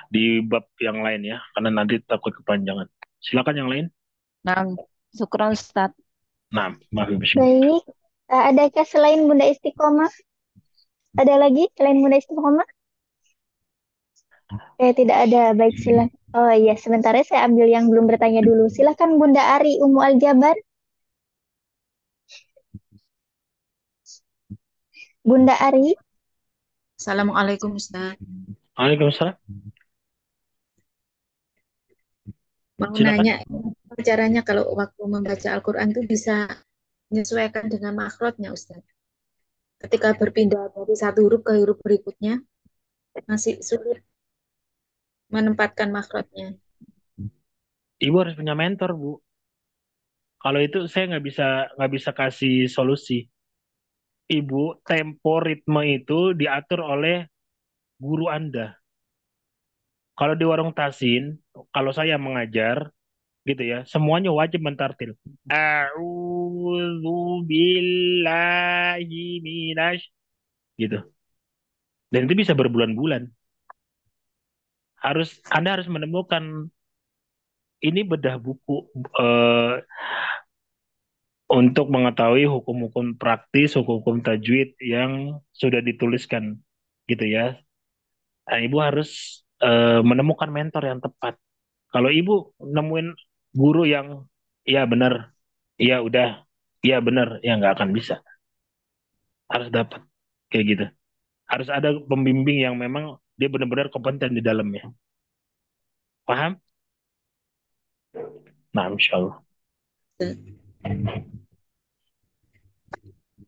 di bab yang lain ya, karena nanti takut kepanjangan. Silakan yang lain. Nah, syukron Ustadz. Nah, maaf. Baik, adakah selain Bunda Istiqomah? Ada lagi selain Bunda Istiqomah? Tidak ada. Baik, silakan. Oh iya, sebentar ya saya ambil yang belum bertanya dulu. Silakan Bunda Ari Umu Al-Jabar. Bunda Ari. Assalamualaikum Ustaz. Waalaikumsalam. Mau nanya caranya kalau waktu membaca Al-Quran itu bisa menyesuaikan dengan makrotnya Ustaz. Ketika berpindah dari satu huruf ke huruf berikutnya masih sulit menempatkan makrotnya? Ibu harus punya mentor, Bu. Kalau itu saya nggak bisa kasih solusi. Ibu, tempo ritme itu diatur oleh guru Anda. Kalau di warung Tasin, kalau saya mengajar, gitu ya, semuanya wajib mentartil. A'udzu billahi minasy, gitu. Dan itu bisa berbulan-bulan. Anda harus menemukan ini bedah buku untuk mengetahui hukum-hukum praktis, hukum-hukum tajwid yang sudah dituliskan, gitu ya. Nah, ibu harus menemukan mentor yang tepat. Kalau ibu nemuin guru yang iya benar, iya udah, iya benar, ya nggak akan bisa. Harus dapat kayak gitu. Harus ada pembimbing yang memang dia benar-benar kompeten di dalamnya. Paham? Nah, insya Allah.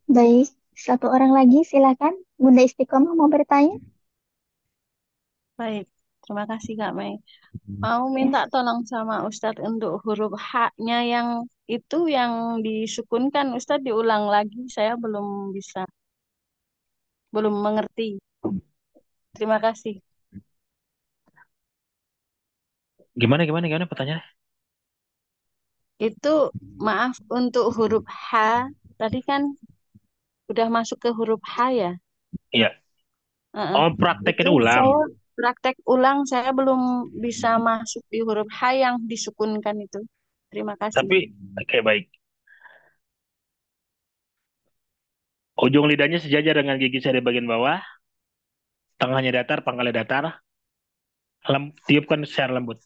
Baik, satu orang lagi silakan. Bunda Istiqomah mau bertanya? Baik, terima kasih Kak Mei. Mau minta tolong sama Ustadz untuk huruf H-nya yang itu yang disukunkan, Ustadz diulang lagi, saya belum mengerti. Terima kasih. Gimana pertanyaan? Itu maaf untuk huruf H, tadi kan udah masuk ke huruf H ya? Iya. Heeh. Oh, Itu praktekin ulang. saya praktek ulang, saya belum bisa masuk di huruf H yang disukunkan itu. Terima kasih. Tapi, oke baik. Ujung lidahnya sejajar dengan gigi saya di bagian bawah. Tengahnya datar, pangkalnya datar. Tiupkan secara lembut.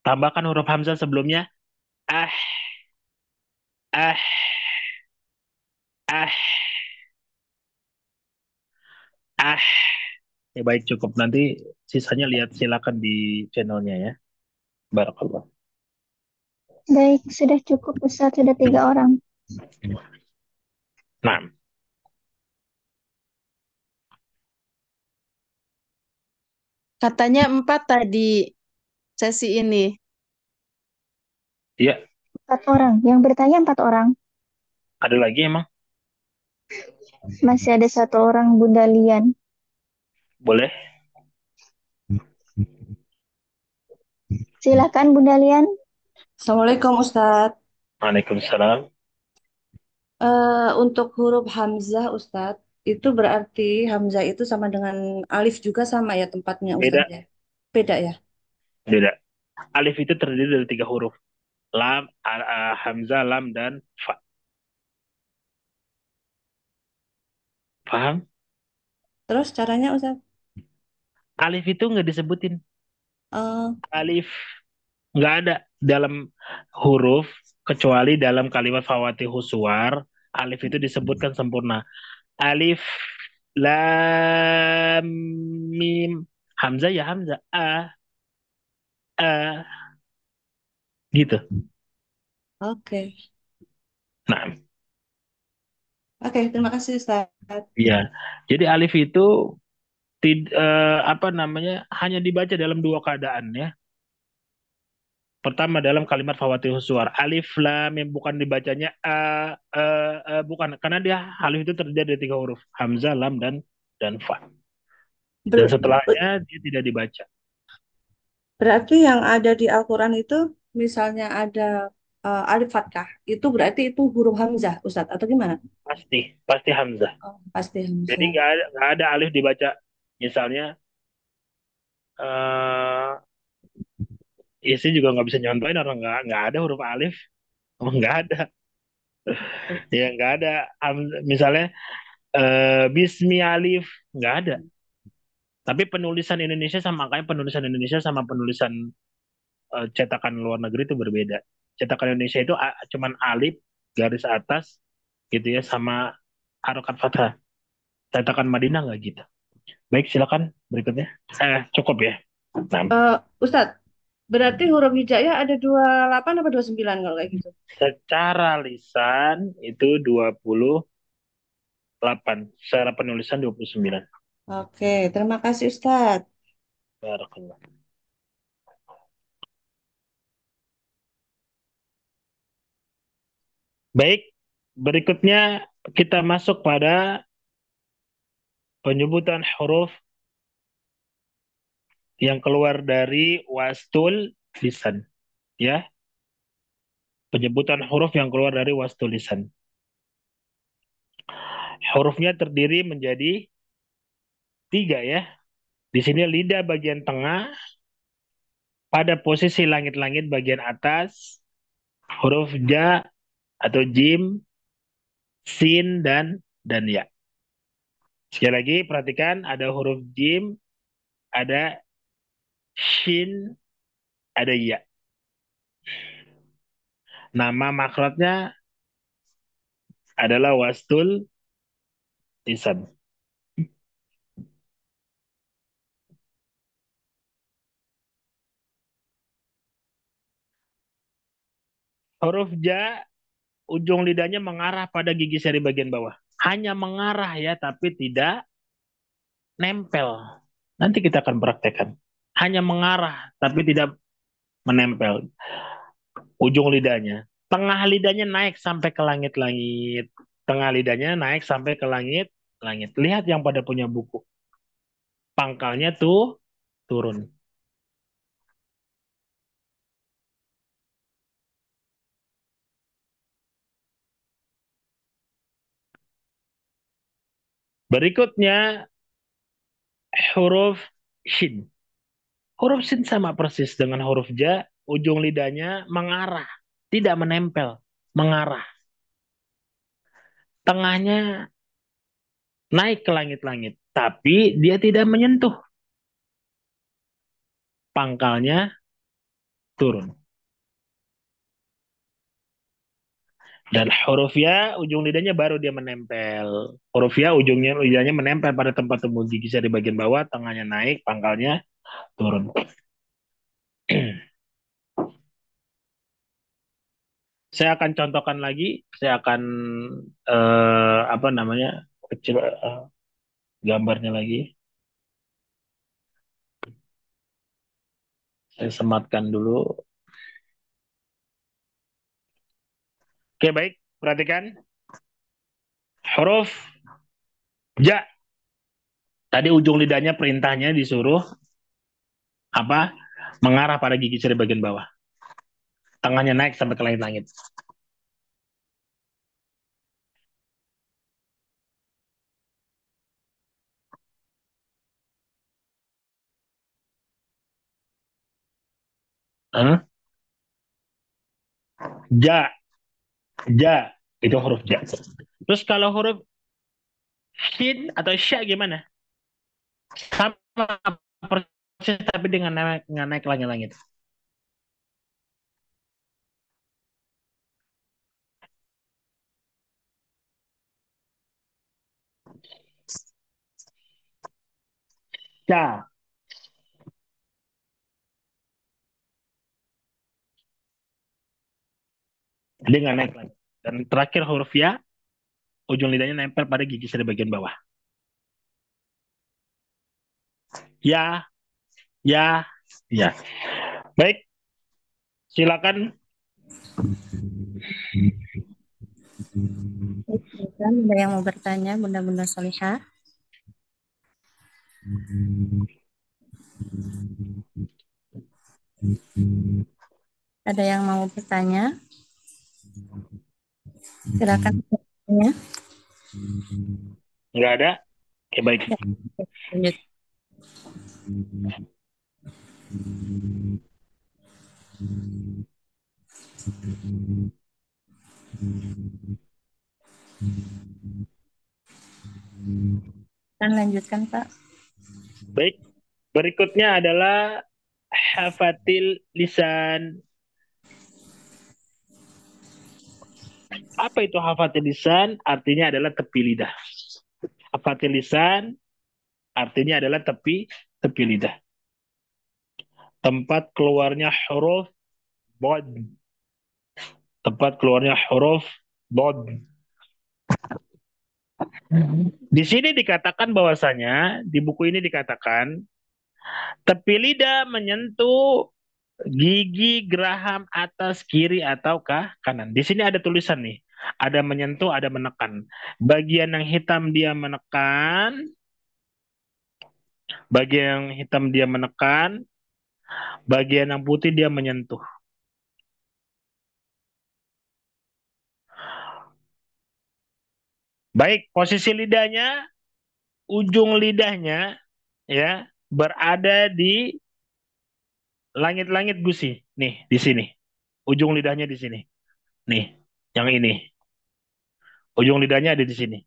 Tambahkan huruf hamzah sebelumnya. Ah, ah, ah, ah. Ya baik, cukup. Nanti sisanya silakan di channelnya ya. Barakallah. Baik, sudah cukup Ustaz, sudah 3 orang. Nah, Katanya 4 tadi sesi ini. iya. 4 orang. Yang bertanya 4 orang. Ada lagi emang? Masih ada 1 orang Bunda Lian. Boleh? Silakan Bunda Lian. Assalamualaikum Ustadz. Waalaikumsalam. Untuk huruf Hamzah Ustadz, itu berarti Hamzah itu sama dengan alif juga sama ya tempatnya Beda, Ustadz ya? Beda ya? beda. Alif itu terdiri dari 3 huruf. Lam, hamzah, lam, dan fa. Paham? Terus caranya Ustadz? Alif itu nggak disebutin. Eh, Alif nggak ada dalam huruf kecuali dalam kalimat fawatihus suwar. Alif itu disebutkan sempurna. Alif, lam, mim. Hamzah ya hamzah. Gitu. Oke. Nah, Oke, terima kasih Ustadz. iya. Jadi alif itu apa namanya hanya dibaca dalam 2 keadaan ya. Pertama dalam kalimat fawatihus suwar. Alif lam yang bukan dibacanya bukan karena dia alif itu terdiri dari 3 huruf. Hamzah, lam, dan fa. Dan setelahnya dia tidak dibaca. Berarti yang ada di Al-Quran itu misalnya ada alif fathah, itu berarti itu huruf Hamzah Ustadz atau gimana? Pasti hamzah. Oh, pasti Hamzah. Jadi nggak ada alif dibaca. Misalnya ya saya juga nggak bisa nyontohin orang nggak ada huruf alif. Nggak ada. Ya nggak ada. Misalnya Bismi Alif nggak ada. Tapi penulisan Indonesia sama kayak penulisan Indonesia sama penulisan cetakan luar negeri itu berbeda. Cetakan Indonesia itu cuman alif garis atas gitu ya sama harokat fathah. Cetakan Madinah nggak gitu. Baik silakan berikutnya. Cukup ya. Nah, Ustadz, berarti huruf hijaiyah ada 28 apa 29 kalau kayak gitu? Secara lisan itu 28 8. Secara penulisan 29. Oke, terima kasih Ustadz. Barakallah. Baik, berikutnya kita masuk pada penyebutan huruf yang keluar dari wastul lisan. Ya, penyebutan huruf yang keluar dari wastul lisan. Hurufnya terdiri menjadi 3 ya. Di sini lidah bagian tengah, pada posisi langit-langit bagian atas, huruf ja atau jim, sin, dan ya. Sekali lagi perhatikan, ada huruf jim, ada shin, ada ya. Nama makrotnya adalah wastul lisan. Huruf ja, ujung lidahnya mengarah pada gigi seri bagian bawah. Hanya mengarah ya, tapi tidak nempel. Nanti kita akan praktekkan. Hanya mengarah, tapi tidak menempel ujung lidahnya. Tengah lidahnya naik sampai ke langit-langit. Tengah lidahnya naik sampai ke langit-langit. Lihat yang pada punya buku. Pangkalnya tuh turun. Berikutnya huruf shin. Huruf shin sama persis dengan huruf ja, ujung lidahnya mengarah, tidak menempel, mengarah. Tengahnya naik ke langit-langit, tapi dia tidak menyentuh. Pangkalnya turun. Dan huruf ya, ujung lidahnya baru dia menempel. Huruf ya, ujungnya lidahnya menempel pada tempat tumbuh gigi di bagian bawah, tengahnya naik, pangkalnya turun. Saya akan contohkan lagi, saya akan apa namanya, kecil gambarnya lagi. Saya sematkan dulu. Oke, baik. Perhatikan. Huruf ja. Tadi ujung lidahnya perintahnya disuruh apa? Mengarah pada gigi seri bagian bawah. Tangannya naik sampai ke langit-langit. Ja. Ja. Itu huruf ja. Terus kalau huruf shin atau sya gimana? Sama persis tapi dengan naik langit-langit. Ya. Dengan naik lagi. Dan terakhir huruf ya, ujung lidahnya nempel pada gigi seri bagian bawah. Ya, ya, ya. Baik, silakan. Ada yang mau bertanya, Bunda-Bunda Solihah? Ada yang mau bertanya? Silakan bertanya. Enggak ada? Oke, baik. Lanjut. Kan lanjutkan, Pak. Baik, berikutnya adalah hafatil lisan. Apa itu hafatil lisan? Artinya adalah tepi lidah. Hafatil lisan artinya adalah tepi lidah. Tempat keluarnya huruf bod. Tempat keluarnya huruf bod. Di sini dikatakan bahwasanya, di buku ini dikatakan, tepi lidah menyentuh gigi geraham atas kiri ataukah kanan. Di sini ada tulisan nih. Ada menyentuh, ada menekan. Bagian yang hitam dia menekan, bagian yang hitam dia menekan, bagian yang putih dia menyentuh. Baik, posisi lidahnya, ujung lidahnya ya berada di langit-langit gusi. Nih, di sini. Ujung lidahnya di sini. Nih, yang ini. Ujung lidahnya ada di sini.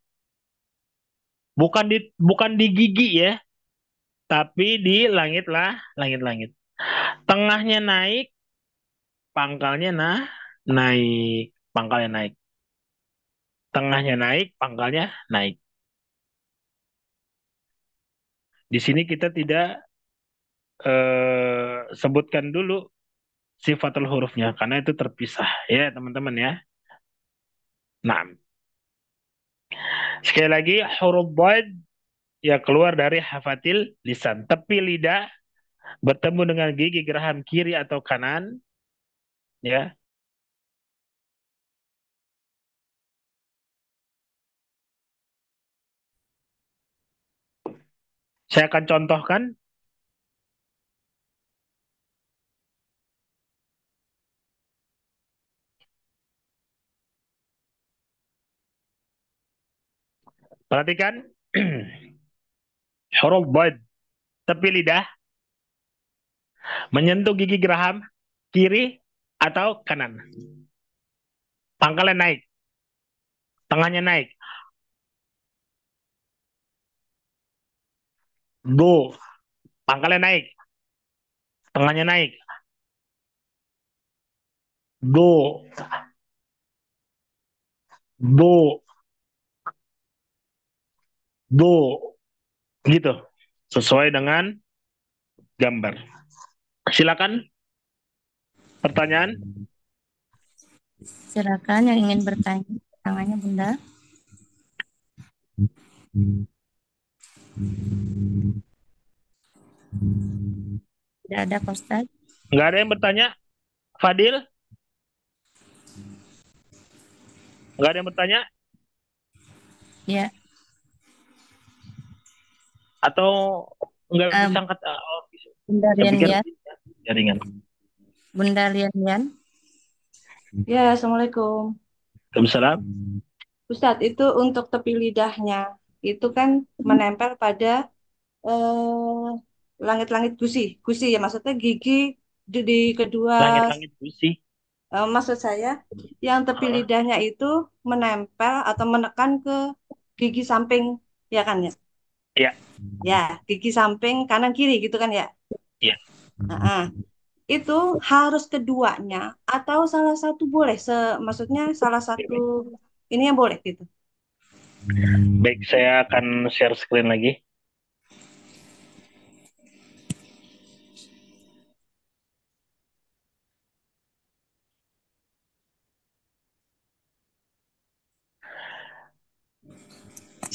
Bukan di gigi ya, tapi di langit lah, langit-langit. Tengahnya naik, pangkalnya naik, pangkalnya naik. Tengahnya naik, pangkalnya naik. Di sini kita tidak sebutkan dulu sifatul hurufnya karena itu terpisah ya teman-teman ya. Nah, sekali lagi huruf dhad ya keluar dari hafatil lisan. Tepi lidah bertemu dengan gigi geraham kiri atau kanan ya. Saya akan contohkan. Perhatikan. Huruf dhad tepi lidah menyentuh gigi geraham kiri atau kanan. Pangkalnya naik. Tengahnya naik. Do. Pangkalnya naik. Tengahnya naik. Do. Do. Do. Gitu. Sesuai dengan gambar. Silakan. Pertanyaan? Silakan yang ingin bertanya. Tangannya Bunda. Tidak ada Pak Ustadz. Nggak ada yang bertanya? Fadil? Nggak ada yang bertanya? Ya. Atau nggak bisa angkat? Bunda Saya pikir Lian. jaringan. Bunda Lian. Ya, Assalamualaikum. Waalaikumsalam. Ustadz, itu untuk tepi lidahnya, itu kan menempel pada langit-langit gusi. Gusi ya, maksudnya gigi di kedua. Langit-langit gusi. Maksud saya, yang tepi lidahnya itu menempel atau menekan ke gigi samping, ya kan ya? Iya. Ya, gigi samping kanan kiri gitu kan ya? Iya. Itu harus keduanya atau salah satu boleh? Maksudnya salah satu ini yang boleh gitu. Baik, saya akan share screen lagi.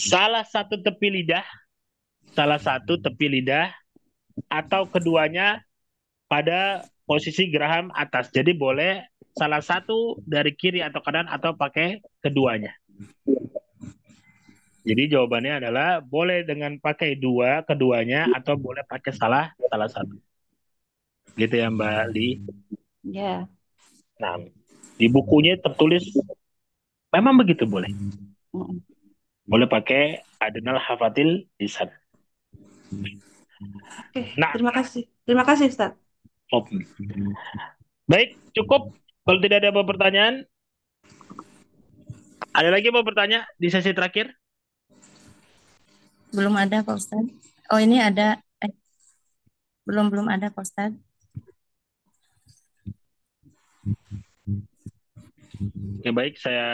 Salah satu tepi lidah atau keduanya pada posisi geraham atas. Jadi boleh salah satu dari kiri atau kanan atau pakai keduanya. Jadi jawabannya adalah boleh dengan pakai keduanya atau boleh pakai salah satu. Gitu ya Mbak Li. Ya. Nah, di bukunya tertulis memang begitu boleh. Boleh pakai adnal hafatil lisan. Oke, terima kasih. Terima kasih, Ustaz. Baik, cukup. Kalau tidak ada pertanyaan, ada lagi mau bertanya di sesi terakhir? Belum ada Pak Ustaz. Oh, ini ada. Belum ada Pak Ustaz. Oke, baik, saya